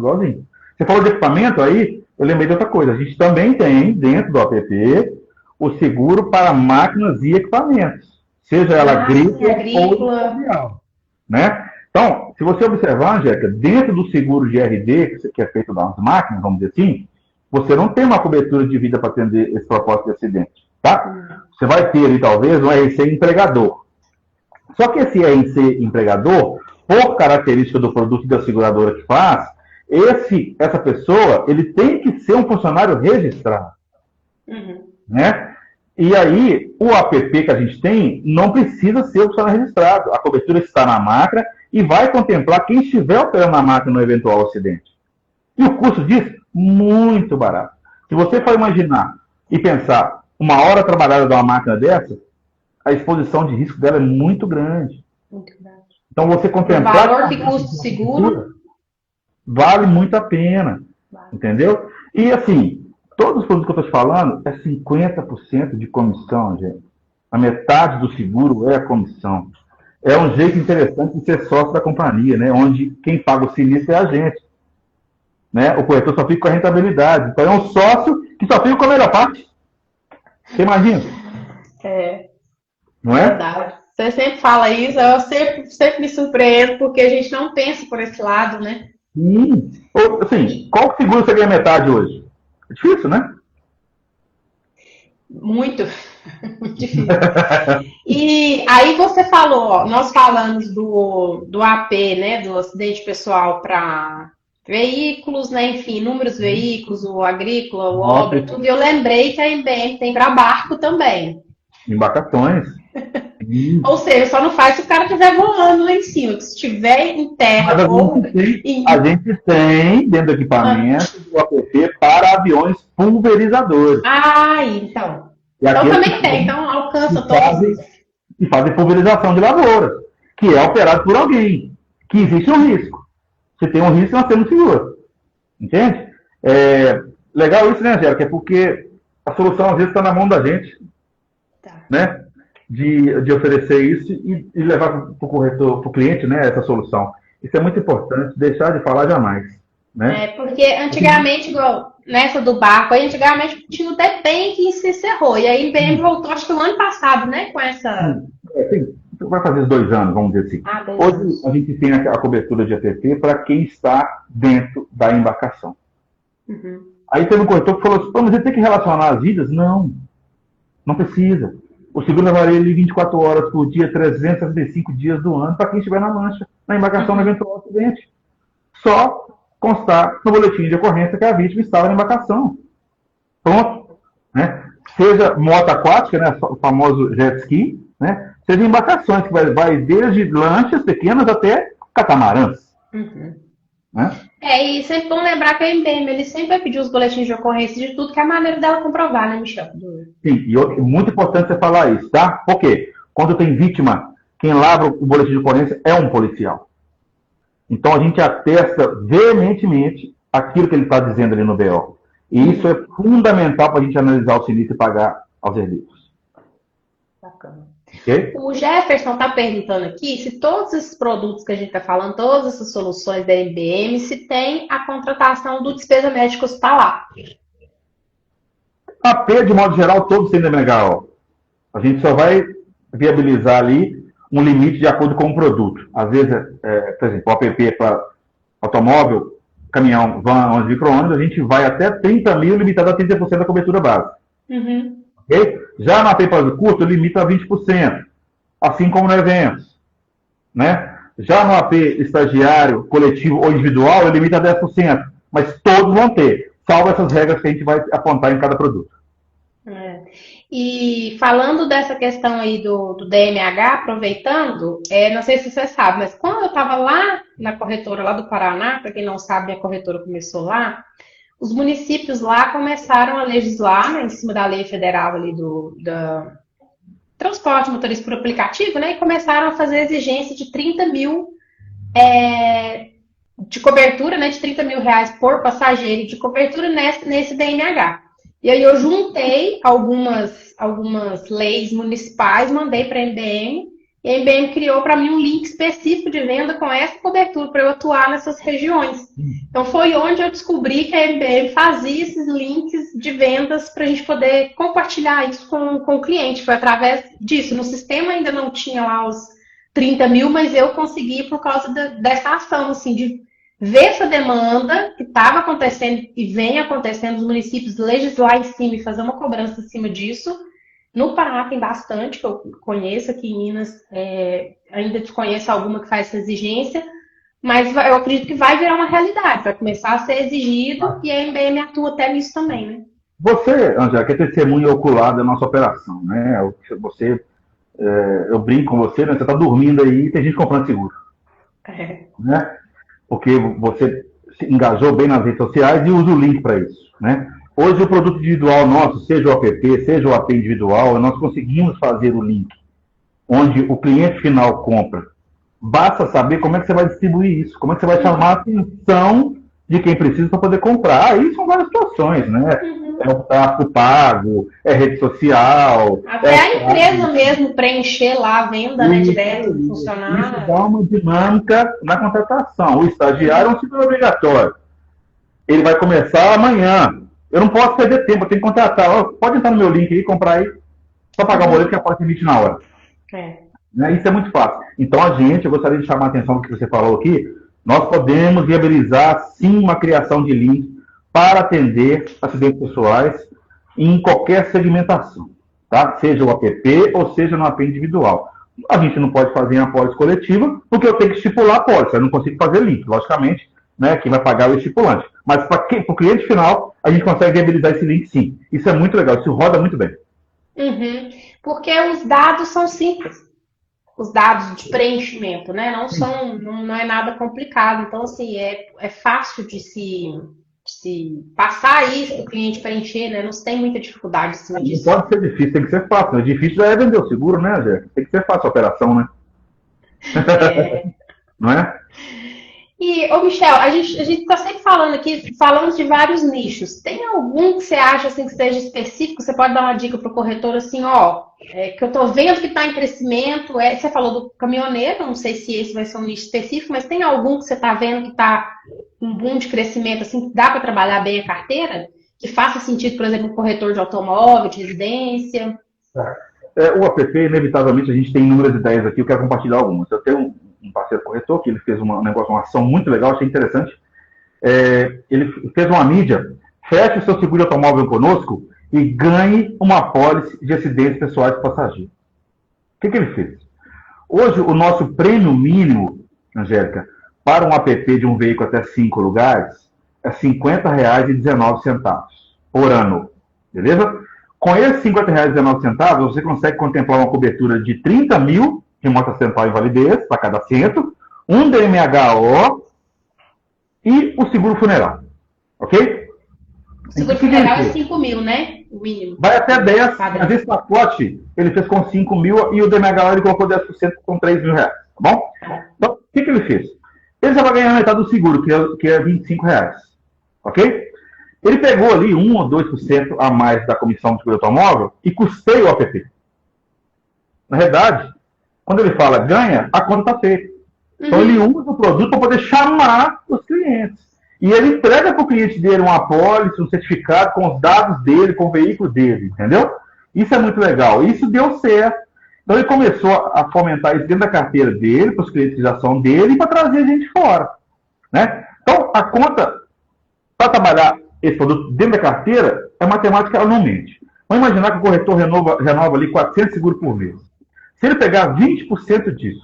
Você falou de equipamento aí, eu lembrei de outra coisa. A gente também tem, dentro do app, o seguro para máquinas e equipamentos. Seja ela agrícola ou industrial. Né? Então, se você observar, Angélica, dentro do seguro GRD, que é feito das máquinas, vamos dizer assim, você não tem uma cobertura de vida para atender esse propósito de acidente. Tá? Você vai ter ali, talvez, um RC empregador. Só que esse RC empregador, por característica do produto da seguradora que faz, essa pessoa, ele tem que ser um funcionário registrado. Né? E aí, o app que a gente tem não precisa ser um funcionário registrado. A cobertura está na máquina e vai contemplar quem estiver operando a máquina no eventual acidente. E o custo disso, muito barato. Se você for imaginar e pensar uma hora trabalhada de uma máquina dessa, a exposição de risco dela é muito grande. Então, você O contemplar valor que custa o seguro. vale muito a pena, entendeu? E, assim, todos os produtos que eu estou te falando é 50% de comissão, gente. A metade do seguro é a comissão. É um jeito interessante de ser sócio da companhia, né? Onde quem paga o sinistro é a gente. Né? O corretor só fica com a rentabilidade. Então, é um sócio que só fica com a melhor parte. Você imagina? É Não é? verdade. Você sempre fala isso, eu sempre me surpreendo, porque a gente não pensa por esse lado, né? Sim. Ou, assim, qual seguro você ganha metade hoje? É difícil, né? Muito, muito difícil. E aí você falou, ó, nós falamos do AP, né, do acidente pessoal para veículos, né, enfim, inúmeros veículos, o agrícola, o Nossa, obra, tudo. E eu lembrei que a IBM tem para barco também. embarcações. Sim. Ou seja, só não faz se o cara estiver voando lá em cima, que se estiver em Mas terra ou a em... gente tem dentro do equipamento o app para aviões pulverizadores. Ah, então. E Então aqueles também tem, então alcança que todos fazem, os... que fazem pulverização de lavouras, que é operado por alguém, que existe um risco. Se tem um risco, nós temos seguro. Entende? Legal isso, né, Angélica? É porque a solução às vezes está na mão da gente, Tá. né? De oferecer isso e levar para o corretor, para o cliente, né, essa solução. Isso é muito importante, deixar de falar jamais. Né? Porque antigamente, igual nessa do barco, aí antigamente tinha o DEPEN que se encerrou. E aí a IBM voltou, acho que no ano passado, né? Com essa. Vai fazer 2 anos, vamos dizer assim. Ah, 2 Hoje anos. a gente tem a cobertura de APP para quem está dentro da embarcação. Uhum. Aí teve um corretor que falou assim, mas ele tem que relacionar as vidas? Não, não precisa. O seguro levaria ele 24 horas por dia, 365 dias do ano, para quem estiver na mancha, na embarcação, no eventual acidente. Só constar no boletim de ocorrência que a vítima estava na embarcação. Pronto. Né? Seja moto aquática, né, o famoso jet ski, né? Seja embarcações, que vai desde lanchas pequenas até catamarãs. Uhum. Né? E sempre bom lembrar que a IBM ele sempre vai pedir os boletins de ocorrência de tudo, que é a maneira dela comprovar, né, Michel? Sim, e muito importante você falar isso, tá? Por quê? Quando tem vítima, quem lavra o boletim de ocorrência é um policial. Então a gente atesta veementemente aquilo que ele está dizendo ali no BO. E isso é fundamental para a gente analisar o sinistro e pagar aos herdeiros. Bacana. Okay? O Jefferson está perguntando aqui se todos esses produtos que a gente está falando, todas essas soluções da IBM, se tem a contratação do despesa médica hospitalar. AP, de modo geral, todos têm DMHO. A gente só vai viabilizar ali um limite de acordo com o produto. Às vezes, por exemplo, o app para automóvel, caminhão, van, ônibus, micro-ônibus, a gente vai até 30 mil, limitado a 30% da cobertura base. Uhum. Okay? Já na AP para o curto, limita a 20%, assim como no evento. Né? Já no AP estagiário, coletivo ou individual, ele limita a 10%, mas todos vão ter, salvo essas regras que a gente vai apontar em cada produto. E falando dessa questão aí do DMH, aproveitando, não sei se você sabe, mas quando eu estava lá na corretora lá do Paraná, para quem não sabe, a corretora começou lá, os municípios lá começaram a legislar, né, em cima da lei federal ali do transporte motorista por aplicativo, né, e começaram a fazer exigência de 30 mil de cobertura, né, de 30 mil reais por passageiro de cobertura nesse DMH. E aí eu juntei algumas leis municipais, mandei para a MBM, e a MBM criou para mim um link específico de venda com essa cobertura para eu atuar nessas regiões. Então foi onde eu descobri que a MBM fazia esses links de vendas para a gente poder compartilhar isso com o cliente. Foi através disso. No sistema ainda não tinha lá os 30 mil, mas eu consegui por causa dessa ação, assim, de ver essa demanda que estava acontecendo e vem acontecendo, os municípios legislar em cima e fazer uma cobrança em cima disso. No Paraná tem bastante, que eu conheço, aqui em Minas ainda desconheço alguma que faz essa exigência, mas eu acredito que vai virar uma realidade, vai começar a ser exigido e a MBM atua até nisso também, né? Você, Angela, é testemunha ocular da nossa operação, né? Eu brinco com você, né? Você está dormindo aí e tem gente comprando seguro. Né? Porque você se engajou bem nas redes sociais e usa o link para isso, né? Hoje o produto individual nosso, seja o app, seja o AP individual, nós conseguimos fazer o link, onde o cliente final compra Basta saber como é que você vai distribuir isso, como é que você vai chamar a atenção de quem precisa para poder comprar. Aí são várias situações, né? É o tráfego pago, é rede social. Até a empresa mesmo preencher lá a venda, né, direto do Isso funcionário. dá uma dinâmica na contratação. O estagiário é um setor obrigatório. Ele vai começar amanhã. Eu não posso perder tempo, eu tenho que contratar. Ó, pode entrar no meu link aí, comprar aí, só pagar o boleto que a porta emite na hora. Né? Isso é muito fácil. Então, eu gostaria de chamar a atenção do que você falou aqui, nós podemos viabilizar, sim, uma criação de link para atender acidentes pessoais em qualquer segmentação, tá? Seja o APP ou seja no AP individual. A gente não pode fazer em apólice coletiva, porque eu tenho que estipular a apólice, eu não consigo fazer link, logicamente, né? Quem vai pagar é o estipulante. Mas para o cliente final, a gente consegue viabilizar esse link, sim. Isso é muito legal, isso roda muito bem. Porque os dados são simples. Os dados de preenchimento, né? Não é nada complicado. Então, assim, é fácil de se passar isso para o cliente preencher, né? Não se tem muita dificuldade em cima disso. Não pode ser difícil, tem que ser fácil. O difícil é vender o seguro, né, Zé? Tem que ser fácil a operação, né? Não é? E, ô Michel, a gente está sempre falando aqui, falamos de vários nichos. Tem algum que você acha assim, que seja específico? Você pode dar uma dica para o corretor assim, que eu estou vendo que está em crescimento. Você falou do caminhoneiro, não sei se esse vai ser um nicho específico, mas tem algum que você está vendo que está um boom de crescimento, assim, que dá para trabalhar bem a carteira? Que faça sentido, por exemplo, um corretor de automóvel, de residência? O APP, inevitavelmente, a gente tem inúmeras ideias aqui, eu quero compartilhar algumas. Eu tenho um parceiro corretor que ele fez uma ação muito legal, achei interessante. Ele fez uma mídia, feche o seu seguro de automóvel conosco e ganhe uma apólice de acidentes pessoais de passageiro. O que ele fez? Hoje, o nosso prêmio mínimo, Angélica, para um APP de um veículo até 5 lugares, é R$ 50,19 por ano. Beleza? Com esses R$ 50,19, você consegue contemplar uma cobertura de 30 mil de moto acidental e invalidez para cada assento, um DMHO e o seguro funeral. Ok? O seguro funeral é 5 mil, né? O mínimo. Vai até 10, mas esse pacote ele fez com 5 mil e o DMHO ele colocou 10% com 3 mil reais. Tá bom? Então, o que ele fez? Ele já vai ganhar a metade do seguro, que é R$ 25. Ok? Ele pegou ali 1 ou 2% a mais da comissão de seguro automóvel e custeia o APP. Na verdade, quando ele fala ganha, a conta está feita. Então ele usa o produto para poder chamar os clientes. E ele entrega para o cliente dele uma apólice, um certificado com os dados dele, com o veículo dele, entendeu? Isso é muito legal. Isso deu certo. Então ele começou a fomentar isso dentro da carteira dele, para os clientes que já são dele e para trazer a gente fora. Né? Então a conta, para trabalhar esse produto dentro da carteira, é matemática, ela não mente. Vamos imaginar que o corretor renova ali 400 seguros por mês. Se ele pegar 20% disso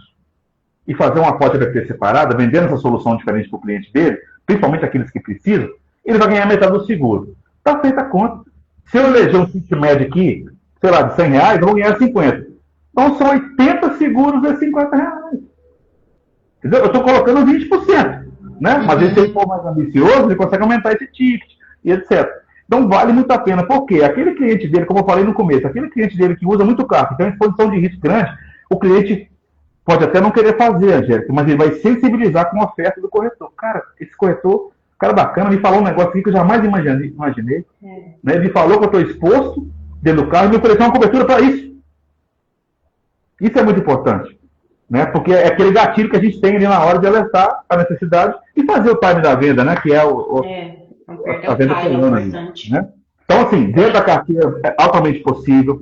e fazer uma apólice APP separada, vendendo essa solução diferente para o cliente dele, principalmente aqueles que precisam, ele vai ganhar metade do seguro. Está feita a conta. Se eu eleger um ticket médio aqui, sei lá, de R$ 100, eu vou ganhar 50. Então são 80 seguros a R$ 50. Entendeu? Eu estou colocando 20%. Né? Mas se ele for mais ambicioso, ele consegue aumentar esse ticket e etc. Então vale muito a pena. Por quê? Aquele cliente dele, como eu falei no começo, aquele cliente dele que usa muito carro, que tem uma exposição de risco grande, o cliente pode até não querer fazer, Angélica, mas ele vai sensibilizar com a oferta do corretor. Cara, esse corretor, cara bacana, me falou um negócio aqui que eu jamais imaginei. Né? Ele falou que eu estou exposto dentro do carro e me ofereceu uma cobertura para isso. Isso é muito importante. Né? Porque é aquele gatilho que a gente tem ali na hora de alertar a necessidade e fazer o time da venda, né? Que é a venda plana. Né? Então, assim, dentro da carteira é altamente possível.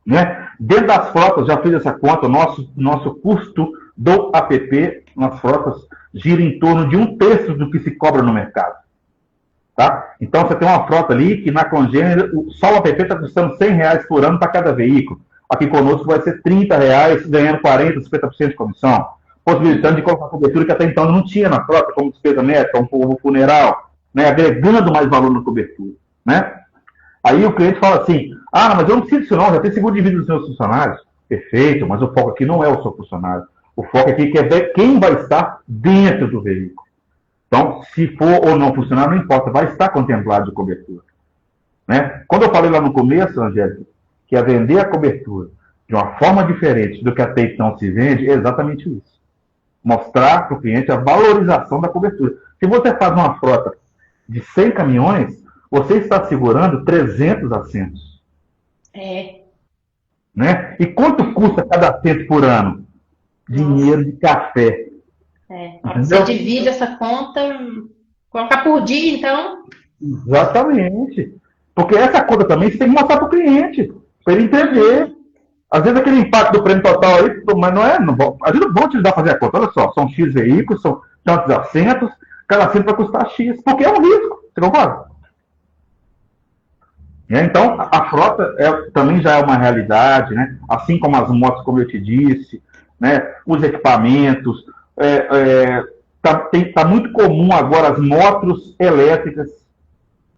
Né? Dentro das frotas, já fiz essa conta, nosso custo do APP nas frotas gira em torno de 1/3 do que se cobra no mercado. Tá? Então, você tem uma frota ali que na congênera, só o APP está custando R$ 100 por ano para cada veículo. Aqui conosco vai ser R$ 30, ganhando 40%, 50% de comissão, possibilitando de colocar cobertura que até então não tinha na frota, como despesa médica, um funeral, né? Agregando mais valor na cobertura. Né? Aí o cliente fala assim, mas eu não preciso disso não, já tem seguro de vida dos meus funcionários. Perfeito, mas o foco aqui não é o seu funcionário. O foco aqui é ver quem vai estar dentro do veículo. Então, se for ou não funcionário, não importa, vai estar contemplado de cobertura. Né? Quando eu falei lá no começo, Angélica, que é vender a cobertura de uma forma diferente do que até então se vende, é exatamente isso. Mostrar para o cliente a valorização da cobertura. Se você faz uma frota de 100 caminhões, você está segurando 300 assentos. Né? E quanto custa cada assento por ano? Dinheiro de café. Você divide essa conta, colocar por dia, então. Exatamente. Porque essa conta também você tem que mostrar para o cliente, para ele entender. Às vezes aquele impacto do prêmio total aí, mas não é. Não, às vezes vão te ajudar a fazer a conta. Olha só, são X veículos, são tantos assentos, cada assento vai custar X, porque é um risco. Você concorda? Então, a frota também já é uma realidade, né? Assim como as motos, como eu te disse, né? Os equipamentos. Tá muito comum agora as motos elétricas,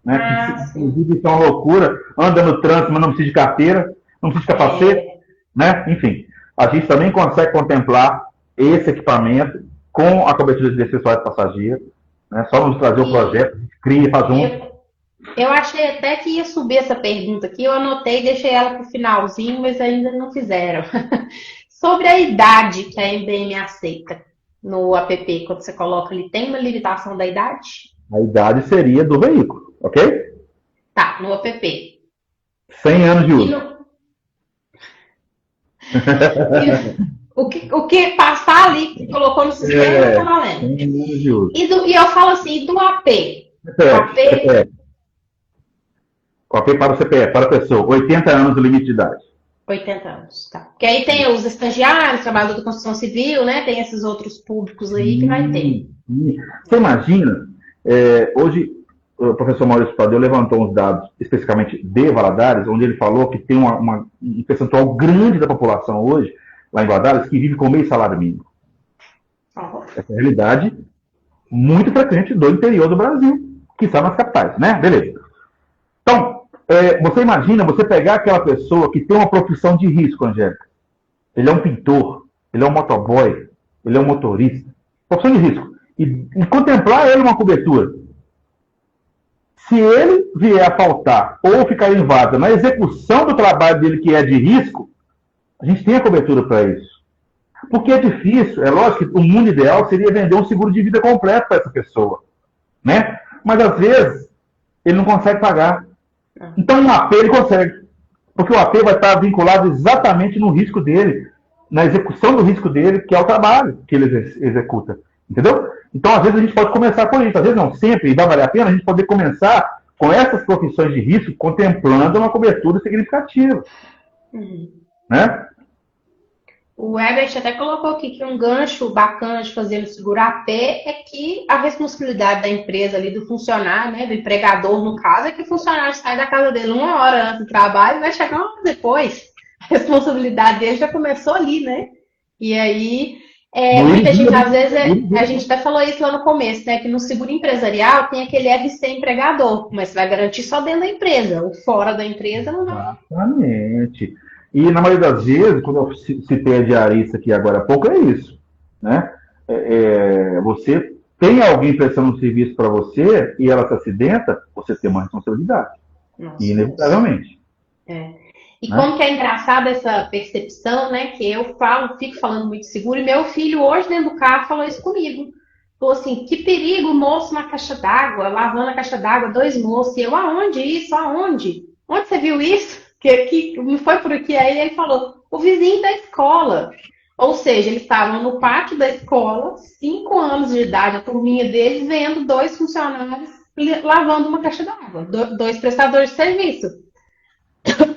né? Que inclusive são uma loucura, anda no trânsito, mas não precisa de carteira, não precisa de capacete, né? Enfim, a gente também consegue contemplar esse equipamento com a cobertura de acessórios passageiros, né? Só nos trazer o projeto, a gente cria, faz um. Eu achei até que ia subir essa pergunta aqui, eu anotei e deixei ela para o finalzinho, mas ainda não fizeram. Sobre a idade que a MBM aceita no app, quando você coloca ali, tem uma limitação da idade? A idade seria do veículo, ok? Tá, no app. 100 anos de uso. O que passar ali, que colocou no sistema, tá valendo. 100 anos de uso. E eu falo assim, do AP? O AP para o CPF, para a pessoa, 80 anos do limite de idade. 80 anos, tá. Porque aí tem os estagiários, trabalhador da construção civil, né? Tem esses outros públicos aí que vai ter. Você imagina, hoje o professor Maurício Tadeu levantou uns dados especificamente de Valadares, onde ele falou que tem um percentual grande da população hoje, lá em Valadares, que vive com meio salário mínimo. Essa é a realidade muito frequente do interior do Brasil, que está nas capitais, né? Beleza. Então, você imagina você pegar aquela pessoa que tem uma profissão de risco, Angélica. Ele é um pintor, ele é um motoboy, ele é um motorista. Profissão de risco. E contemplar ele uma cobertura. Se ele vier a faltar ou ficar em vaga na execução do trabalho dele que é de risco, a gente tem a cobertura para isso. Porque é difícil, é lógico que o mundo ideal seria vender um seguro de vida completo para essa pessoa. Né? Mas às vezes ele não consegue pagar. Então um AP ele consegue. Porque o AP vai estar vinculado exatamente no risco dele, na execução do risco dele, que é o trabalho que ele executa. Entendeu? Então, às vezes, a gente pode começar por isso. Às vezes, não sempre, e vai valer a pena a gente poder começar com essas profissões de risco, contemplando uma cobertura significativa. Né? O Herbert até colocou aqui que um gancho bacana de fazer o seguro AP é que a responsabilidade da empresa ali, do funcionário, né, do empregador, no caso, é que o funcionário sai da casa dele 1 hora antes do trabalho e vai chegar 1 hora depois. A responsabilidade dele já começou ali, né? E aí, muita gente, às vezes, a gente até falou isso lá no começo, né? Que no seguro empresarial tem aquele RC empregador, mas você vai garantir só dentro da empresa, ou fora da empresa não vai. Exatamente. E na maioria das vezes, quando eu citei a diarista aqui agora há pouco, é isso. Né? Você tem alguém prestando um serviço para você e ela se acidenta, você tem uma responsabilidade. Nossa, inevitavelmente. E como que é engraçada essa percepção, né? Que eu fico falando muito seguro, e meu filho hoje dentro do carro falou isso comigo. Falou assim, que perigo, moço na caixa d'água, lavando a caixa d'água, 2 moços. E eu, aonde isso? Aonde? Onde você viu isso? Que não foi por aqui. Aí ele falou, o vizinho da escola. Ou seja, eles estavam no pátio da escola, 5 anos de idade, a turminha deles, vendo 2 funcionários lavando uma caixa d'água, 2 prestadores de serviço.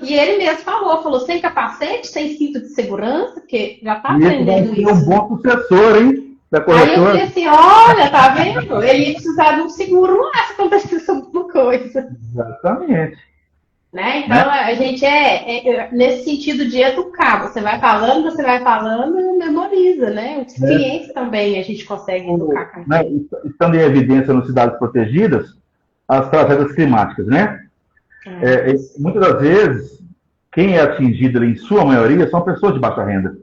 E ele mesmo falou, sem capacete, sem cinto de segurança, porque já tá aprendendo isso. Um bom sucessor, hein? Da corretora. Aí eu falei assim, olha, tá vendo? Ele ia precisar de um seguro lá se acontecesse alguma coisa. Exatamente. Né? Então, a gente nesse sentido de educar. Você vai falando, memoriza, né? Os clientes também a gente consegue educar. Né? Estando em evidência nas cidades protegidas, as tragédias climáticas, né? Muitas das vezes, quem é atingido, em sua maioria, são pessoas de baixa renda.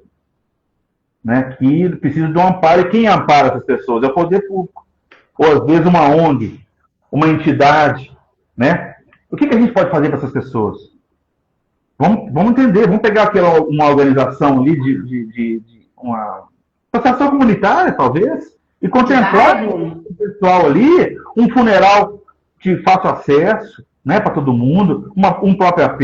Né? Que precisam de um amparo. E quem ampara essas pessoas? É o poder público. Ou, às vezes, uma ONG, uma entidade, né? O que a gente pode fazer para essas pessoas? Vamos entender, vamos pegar uma organização ali associação comunitária, talvez, e contemplar o pessoal ali, um funeral de fácil acesso, né, para todo mundo, um próprio AP,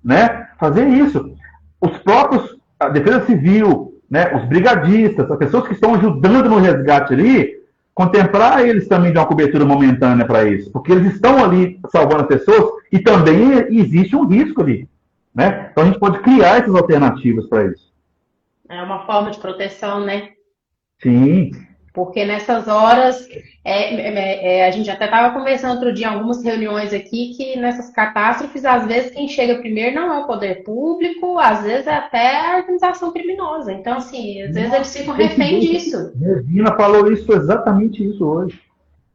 né, fazer isso. Os próprios, a Defesa Civil, né, os brigadistas, as pessoas que estão ajudando no resgate ali, contemplar eles também de uma cobertura momentânea para isso, porque eles estão ali salvando as pessoas e também existe um risco ali, né? Então a gente pode criar essas alternativas para isso. É uma forma de proteção, né? Sim. Porque nessas horas, a gente até estava conversando outro dia em algumas reuniões aqui, que nessas catástrofes, às vezes quem chega primeiro não é o poder público, às vezes é até a organização criminosa. Então, assim, às vezes eles ficam refém disso. Regina falou isso, exatamente isso hoje.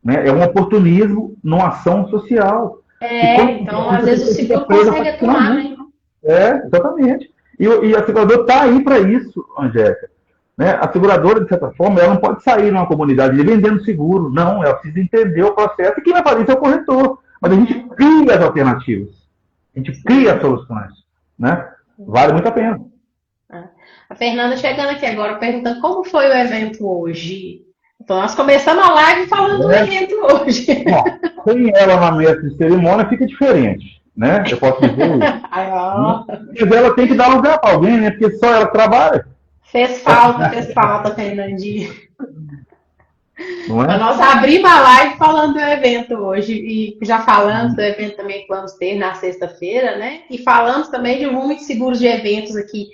Né? É um oportunismo numa ação social. Então, às vezes o civil consegue atuar, né? Exatamente. E a seguradora está aí para isso, Angélica. Né? A seguradora, de certa forma, ela não pode sair numa comunidade vendendo seguro. Não, ela precisa entender o processo e quem vai fazer isso é o corretor. Mas a gente cria as alternativas. A gente cria as soluções. Né? Vale muito a pena. A Fernanda chegando aqui agora perguntando como foi o evento hoje. Então, nós começamos a live falando do evento hoje. Bom, sem ela na mesa de cerimônia fica diferente. Né? Eu posso dizer isso. Mas ela tem que dar lugar para alguém, né? Porque só ela trabalha. Fez falta, Fernandinha. Não é? Nós abrimos a live falando do evento hoje. E já falamos do evento também que vamos ter na sexta-feira, né? E falamos também de um rumo de seguros de eventos aqui.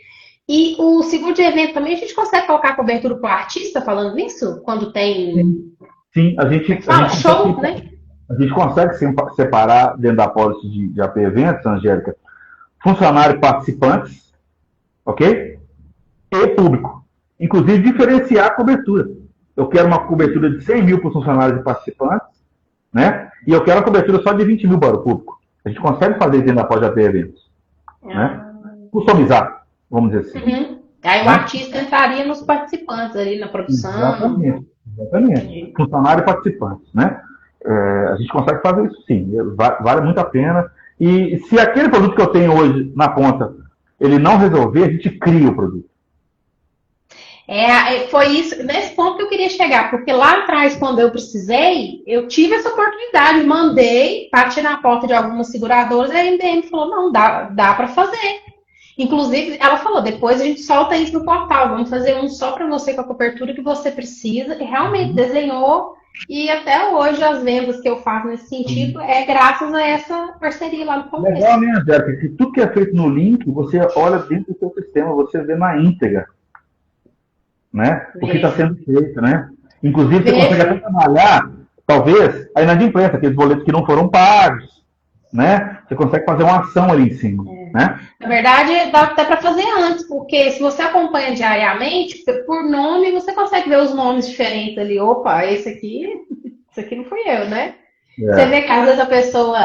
E o seguro de evento também, a gente consegue colocar cobertura para o artista falando nisso? Quando tem... Sim, a gente show, consegue, né? A gente consegue separar dentro da pólice de AP Eventos, Angélica, funcionário participantes, ok? E público. Inclusive, diferenciar a cobertura. Eu quero uma cobertura de 100 mil para os funcionários e participantes, né? E eu quero uma cobertura só de 20 mil para o público. A gente consegue fazer dentro da pólice de AP Eventos. Né? Customizar, vamos dizer assim. Aí o artista entraria nos participantes ali na produção. Exatamente. Funcionário e participantes, né? A gente consegue fazer isso sim, vale muito a pena. E se aquele produto que eu tenho hoje na ponta, ele não resolver, a gente cria o produto. Foi isso, nesse ponto que eu queria chegar, porque lá atrás, quando eu precisei, eu tive essa oportunidade, mandei, bati na porta de algumas seguradoras, e a MBM falou, não, dá para fazer. Inclusive, ela falou, depois a gente solta isso no portal, vamos fazer um só para você com a cobertura que você precisa, e realmente desenhou, e até hoje as vendas que eu faço nesse sentido é graças a essa parceria lá no começo. Legal, né, Angélica? Que tudo que é feito no link, você olha dentro do seu sistema, você vê na íntegra, né? O que está sendo feito, né? Inclusive, você consegue até trabalhar, talvez, a inadimplência, aqueles boletos que não foram pagos, né? Você consegue fazer uma ação ali em cima, né? Na verdade, dá até para fazer antes, porque se você acompanha diariamente, por nome, você consegue ver os nomes diferentes ali. Opa, esse aqui não fui eu, né? Você vê que às vezes a pessoa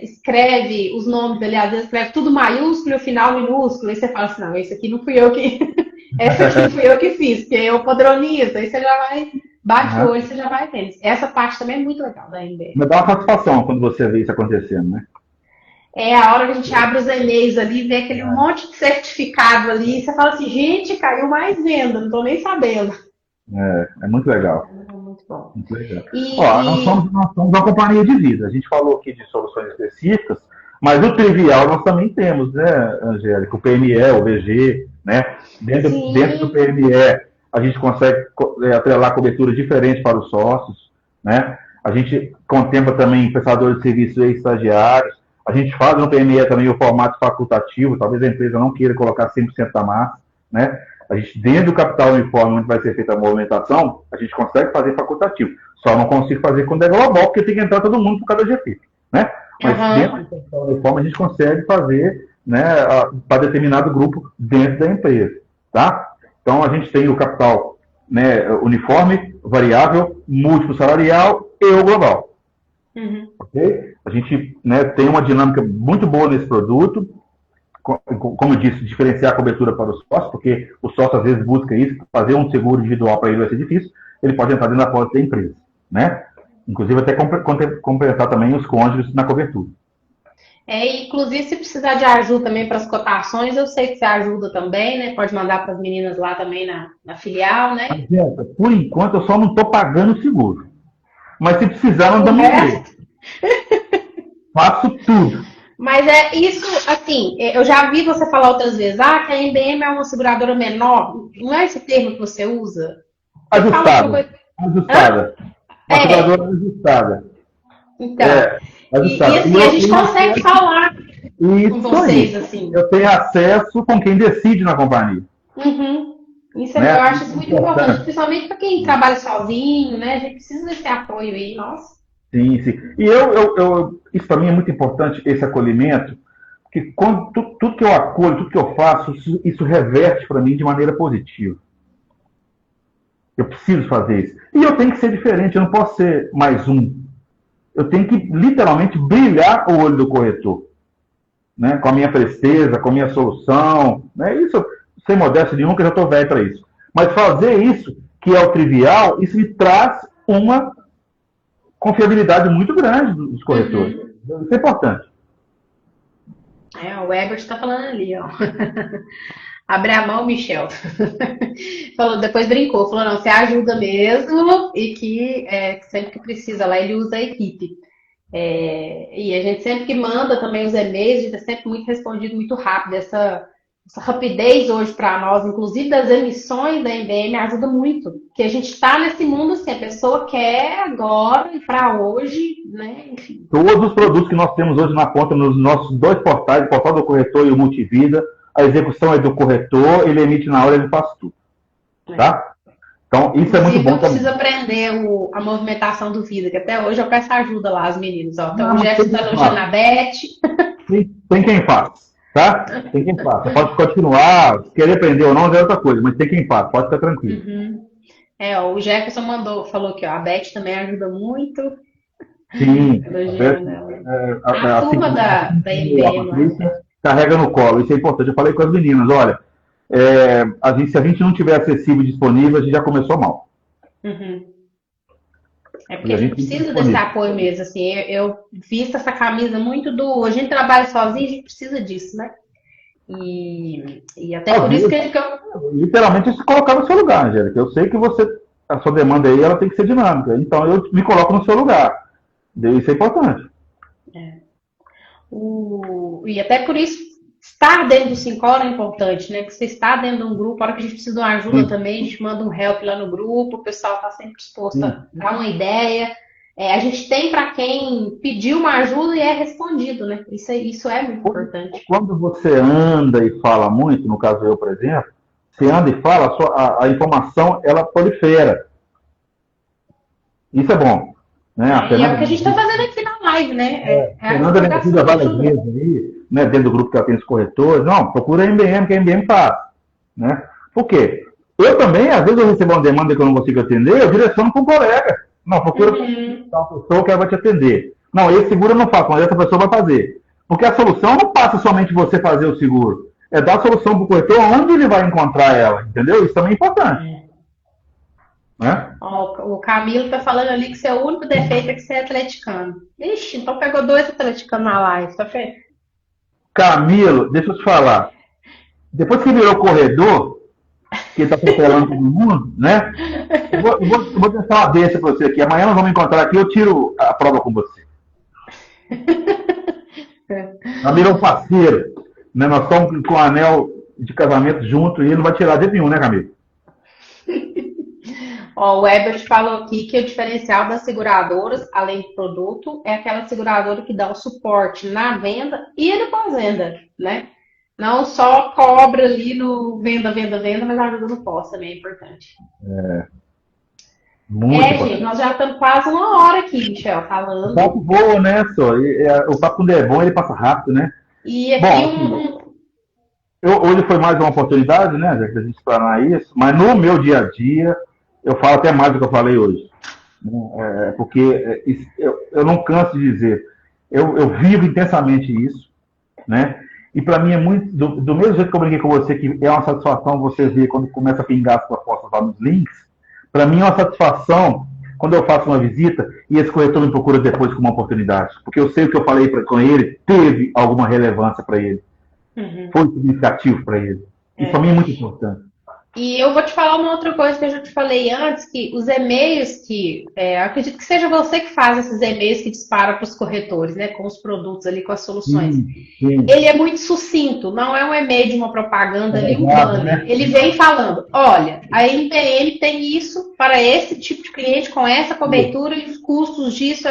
escreve os nomes ali, às vezes escreve tudo maiúsculo e o final minúsculo, e você fala assim, não, esse aqui não fui eu que... esse aqui não fui eu que fiz, porque eu padronizo, aí você já vai... Bate o olho, você já vai vendo. Essa parte também é muito legal da MBM. Mas dá uma satisfação quando você vê isso acontecendo, né? A hora que a gente abre os e-mails ali, vê aquele monte de certificado ali, e você fala assim, gente, caiu mais venda, não tô nem sabendo. É muito legal. Muito bom. Muito legal. Nós somos uma companhia de vida. A gente falou aqui de soluções específicas, mas o trivial nós também temos, né, Angélica? O PME, o VG, né? Dentro do PME, a gente consegue atrelar cobertura diferente para os sócios, né? A gente contempla também prestadores de serviços e estagiários. A gente faz no PME também o formato facultativo, talvez a empresa não queira colocar 100% da massa, né? A gente, dentro do capital uniforme, onde vai ser feita a movimentação, a gente consegue fazer facultativo. Só não consigo fazer quando é global, porque tem que entrar todo mundo por causa da GFIP, né? Mas dentro do capital uniforme, a gente consegue fazer, né, para determinado grupo dentro da empresa, tá? Então, a gente tem o capital, né, uniforme, variável, múltiplo salarial e o global. Okay? A gente, né, tem uma dinâmica muito boa nesse produto, como eu disse, diferenciar a cobertura para os sócios, porque o sócio às vezes busca isso, fazer um seguro individual para ele vai ser difícil, ele pode entrar dentro da pólice da empresa, né? Inclusive até compensar também os cônjuges na cobertura. Inclusive, se precisar de ajuda também para as cotações, eu sei que você ajuda também, né? Pode mandar para as meninas lá também na filial, né? Jéssica, por enquanto eu só não estou pagando seguro. Mas se precisar, não O damos um jeito. resto. Faço tudo. Mas é isso, assim, eu já vi você falar outras vezes, que a MBM é uma seguradora menor. Não é esse termo que você usa? Você fala alguma Ajustada. coisa. Hã? Ajustada. Uma É, seguradora ajustada. então. É, E ajustada. assim, a gente consegue falar com Isso vocês, aí. assim. Eu tenho acesso com quem decide na companhia. Uhum. Eu Né? acho isso Isso é muito importante, importante. principalmente para quem trabalha sozinho, né? A gente precisa desse apoio aí, nossa. Sim, sim. E isso para mim é muito importante, esse acolhimento, porque quando, tudo que eu acolho, tudo que eu faço, isso reverte para mim de maneira positiva. Eu preciso fazer isso. E eu tenho que ser diferente, eu não posso ser mais um. Eu tenho que literalmente brilhar o olho do corretor, né? Com a minha presteza, com a minha solução. Né? Isso, sem modéstia nenhuma, que eu já estou velho para isso. Mas fazer isso, que é o trivial, isso me traz uma confiabilidade muito grande dos corretores. Uhum. Isso é importante. O Ebert está falando ali, ó. Abre a mão, Michel. Falou, depois brincou, falou, não, você ajuda mesmo e que sempre que precisa lá ele usa a equipe. E a gente sempre que manda também os e-mails, a gente é sempre muito respondido muito rápido. Essa rapidez hoje para nós, inclusive das emissões da MBM, ajuda muito. Porque a gente está nesse mundo assim, a pessoa quer agora e para hoje, né? Enfim. Todos os produtos que nós temos hoje na conta, nos nossos dois portais, o portal do corretor e o Multivida, a execução é do corretor, ele emite na hora, ele faz tudo. Tá? Então, isso é muito Inclusive, bom eu também. preciso aprender a movimentação do Vida, que até hoje eu peço ajuda lá, as meninas. Ó. Então, Não, o mas Jefferson tem está quem elogiando a faz. Beth. Tem quem faz. Tá? Tem quem faz. Você pode continuar, querer aprender ou não, é outra coisa, mas tem quem faz, pode ficar tranquilo. Uhum. Ó, o Jefferson falou que ó, a Beth também ajuda muito. Sim, Elogiando ela. A assim turma como da a MBM lá. Patrícia carrega no colo, isso é importante. Eu falei com as meninas, olha, se a gente não tiver acessível e disponível, a gente já começou mal. Uhum. E Porque a a gente gente tem precisa desse disponível. apoio mesmo, assim, eu visto essa camisa muito a gente trabalha sozinho, a gente precisa disso, né? E até Às por isso vezes, que eu. literalmente, se colocar no seu lugar, Angélica. Eu sei que a sua demanda aí, ela tem que ser dinâmica. Então, eu me coloco no seu lugar. Isso é importante. E até por isso, estar dentro do Sincor é importante, né? Que você está dentro de um grupo, a hora que a gente precisa de uma ajuda Sim, também, a gente manda um help lá no grupo, o pessoal está sempre disposto a sim. dar uma ideia. A gente tem para quem pediu uma ajuda e é respondido, né? Isso é muito importante. Quando você anda e fala muito, no caso eu, por exemplo, você anda e fala, a informação, ela prolifera. Isso é bom. Né? A E é o Fernanda que a gente está fazendo aqui na live, né? É a Fernanda me divulgação ajuda que várias ajuda. vezes aí, né, dentro do grupo que ela tem os corretores. Não, procura a MBM, que a MBM faz. Né? Por quê? Eu também, às vezes, eu recebo uma demanda que eu não consigo atender, eu direciono para um colega. Não, procura Uhum. uma pessoa que ela vai te atender. Não, esse seguro eu não faço, mas essa pessoa vai fazer. Porque a solução não passa somente você fazer o seguro. É dar a solução para o corretor onde ele vai encontrar ela. Entendeu? Isso também é importante. Né? Ó, o Camilo tá falando ali que seu único defeito é que você é atleticano. Ixi, então pegou dois atleticanos na live, tá feio? Camilo, deixa eu te falar. Depois que virou corredor, que está atropelando todo mundo, né? Eu vou deixar uma deixa para você aqui. Amanhã nós vamos encontrar aqui, eu tiro a prova com você. Camilo é um parceiro. Né? Nós estamos com o anel de casamento junto e ele não vai tirar de nenhum, né, Camilo? Ó, o Ebert falou aqui que o diferencial das seguradoras, além do produto, é aquela seguradora que dá o suporte na venda e no pós-venda, né? Não só cobra ali no venda, venda, venda, mas ajuda no pós também é importante. Muito Gente, importante. nós já estamos quase uma hora aqui, Michel, O falando. papo voa, né, só? O papo quando é bom, ele passa rápido, né? E aqui Bom, assim, hoje foi mais uma oportunidade, né, já que a gente explanar isso, mas no meu dia a dia, eu falo até mais do que eu falei hoje. Né? Porque eu não canso de dizer, eu vivo intensamente isso, né? E para mim é muito, do mesmo jeito que eu brinquei com você, que é uma satisfação você ver quando começa a pingar as propostas lá nos links, para mim é uma satisfação quando eu faço uma visita e esse corretor me procura depois com uma oportunidade. Porque eu sei o que eu falei com ele teve alguma relevância para ele. Uhum. Foi significativo para ele. Isso para mim é muito importante. E eu vou te falar uma outra coisa que eu já te falei antes, que os e-mails acredito que seja você que faz esses e-mails que dispara para os corretores, né, com os produtos ali, com as soluções. Sim. Ele é muito sucinto, não é um e-mail de uma propaganda ali, um banner. Né? Ele vem falando, olha, a MBM tem isso para esse tipo de cliente, com essa cobertura e os custos disso.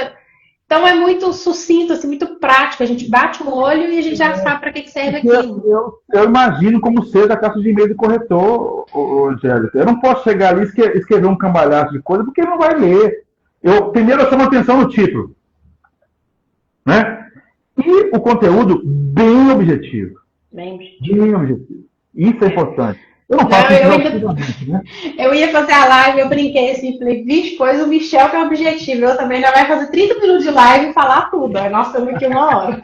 Então é muito sucinto, assim, muito prático. A gente bate o olho e a gente já sabe para que serve aquilo. Eu imagino como seja a caixa de e-mail do corretor, Angélica. Eu não posso chegar ali e escrever um cambalhaço de coisa, porque ele não vai ler. Primeiro eu chamo atenção no título. Né? E o conteúdo bem objetivo. Bem objetivo. Isso é importante. Eu não faço isso né? Eu ia fazer a live, eu brinquei assim, falei, vixe, pois o Michel que é o objetivo. Eu também já vai fazer 30 minutos de live e falar tudo. Nós estamos aqui 1 hora.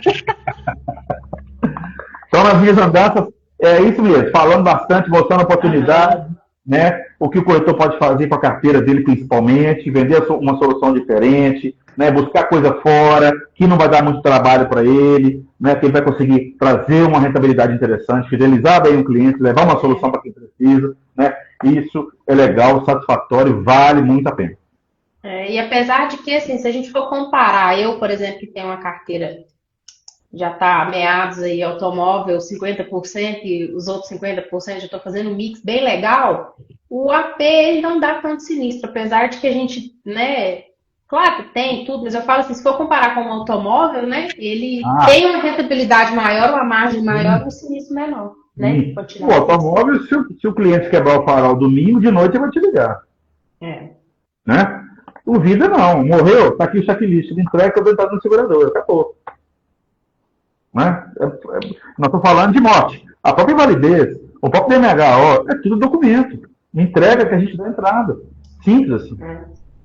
Então, nas minhas andanças, é isso mesmo, falando bastante, mostrando oportunidade, né? O que o corretor pode fazer com a carteira dele, principalmente, vender uma solução diferente, né? Buscar coisa fora, que não vai dar muito trabalho para ele, né? Que ele vai conseguir trazer uma rentabilidade interessante, fidelizar bem o cliente, levar uma solução para quem precisa, né? Isso é legal, satisfatório, vale muito a pena. E apesar de que, assim, se a gente for comparar, eu, por exemplo, que tenho uma carteira já está meados aí automóvel 50% e os outros 50% já estou fazendo um mix bem legal, o AP ele não dá tanto sinistro, apesar de que a gente, né, claro que tem tudo, mas eu falo assim, se for comparar com um automóvel, né, ele tem uma rentabilidade maior, uma margem maior e um sinistro menor, né? O automóvel, se o cliente quebrar o farol domingo, de noite ele vai te ligar. Né? O vida não, morreu, tá aqui o checklist, ele entrega que eu vou no segurador, acabou. Né? Nós estamos falando de morte. A própria invalidez, o próprio DMHO, é tudo documento. Entrega que a gente dá entrada. Simples assim.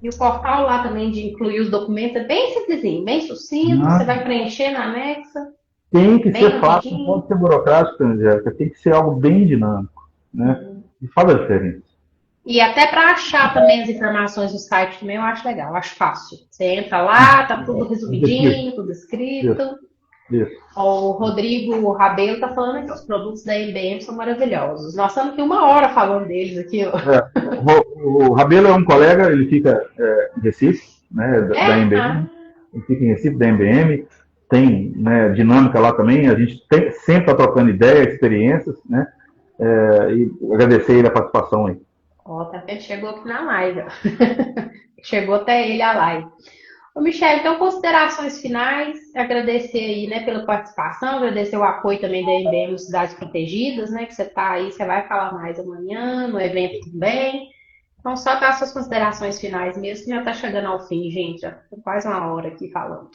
E o portal lá também de incluir os documentos é bem simplesinho, bem sucinto, você vai preencher na anexa. Tem que ser fácil, não pode ser burocrático, Angélica, tem que ser algo bem dinâmico. Né? E faz a diferença. E até para achar também as informações do site também eu acho legal, eu acho fácil. Você entra lá, tá tudo resumidinho, tudo escrito. Isso. O Rodrigo Rabelo está falando que os produtos da MBM são maravilhosos. Nós estamos aqui 1 hora falando deles aqui. O Rabelo é um colega, ele fica em Recife, né, da MBM. Ele fica em Recife, da MBM. Tem, né, dinâmica lá também. A gente sempre está trocando ideias, experiências, né? E agradecer ele a participação aí. Tá vendo? Chegou aqui na live. Chegou até ele a live. Ô, Michel, então, considerações finais, agradecer aí, né, pela participação, agradecer o apoio também da MBM nos Cidades Protegidas, né, que você está aí, você vai falar mais amanhã, no evento também. Então, só dar suas considerações finais mesmo, que já está chegando ao fim, gente, já tem quase 1 hora aqui falando.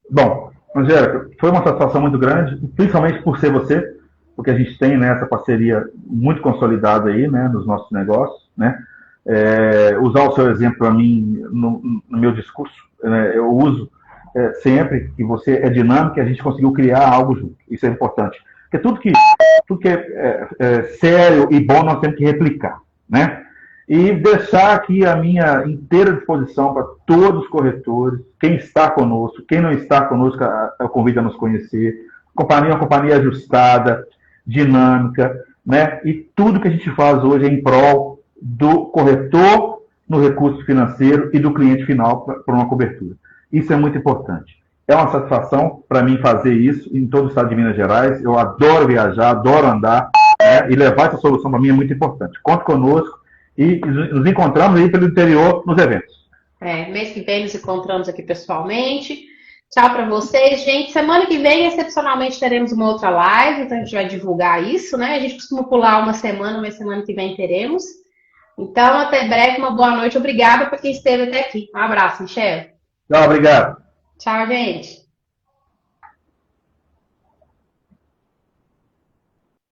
Bom, Angélica, foi uma satisfação muito grande, principalmente por ser você, porque a gente tem, né, essa parceria muito consolidada aí, né, nos nossos negócios, né, usar o seu exemplo para mim no meu discurso, eu uso sempre que você é dinâmico e a gente conseguiu criar algo junto. Isso é importante. Porque tudo que é sério e bom nós temos que replicar. Né? E deixar aqui a minha inteira disposição para todos os corretores, quem está conosco, quem não está conosco, eu convido a nos conhecer. A companhia é uma companhia ajustada, dinâmica, né? E tudo que a gente faz hoje é em prol do corretor no recurso financeiro e do cliente final para uma cobertura. Isso é muito importante. É uma satisfação para mim fazer isso em todo o estado de Minas Gerais. Eu adoro viajar, adoro andar, né? E levar essa solução para mim é muito importante. Conte conosco e nos encontramos aí pelo interior nos eventos. Mês que vem nos encontramos aqui pessoalmente. Tchau para vocês, gente. Semana que vem, excepcionalmente, teremos uma outra live, então a gente vai divulgar isso, né? A gente costuma pular uma semana, mas semana que vem teremos. Então, até breve, uma boa noite. Obrigada por quem esteve até aqui. Um abraço, Michel. Tchau, obrigado. Tchau, gente.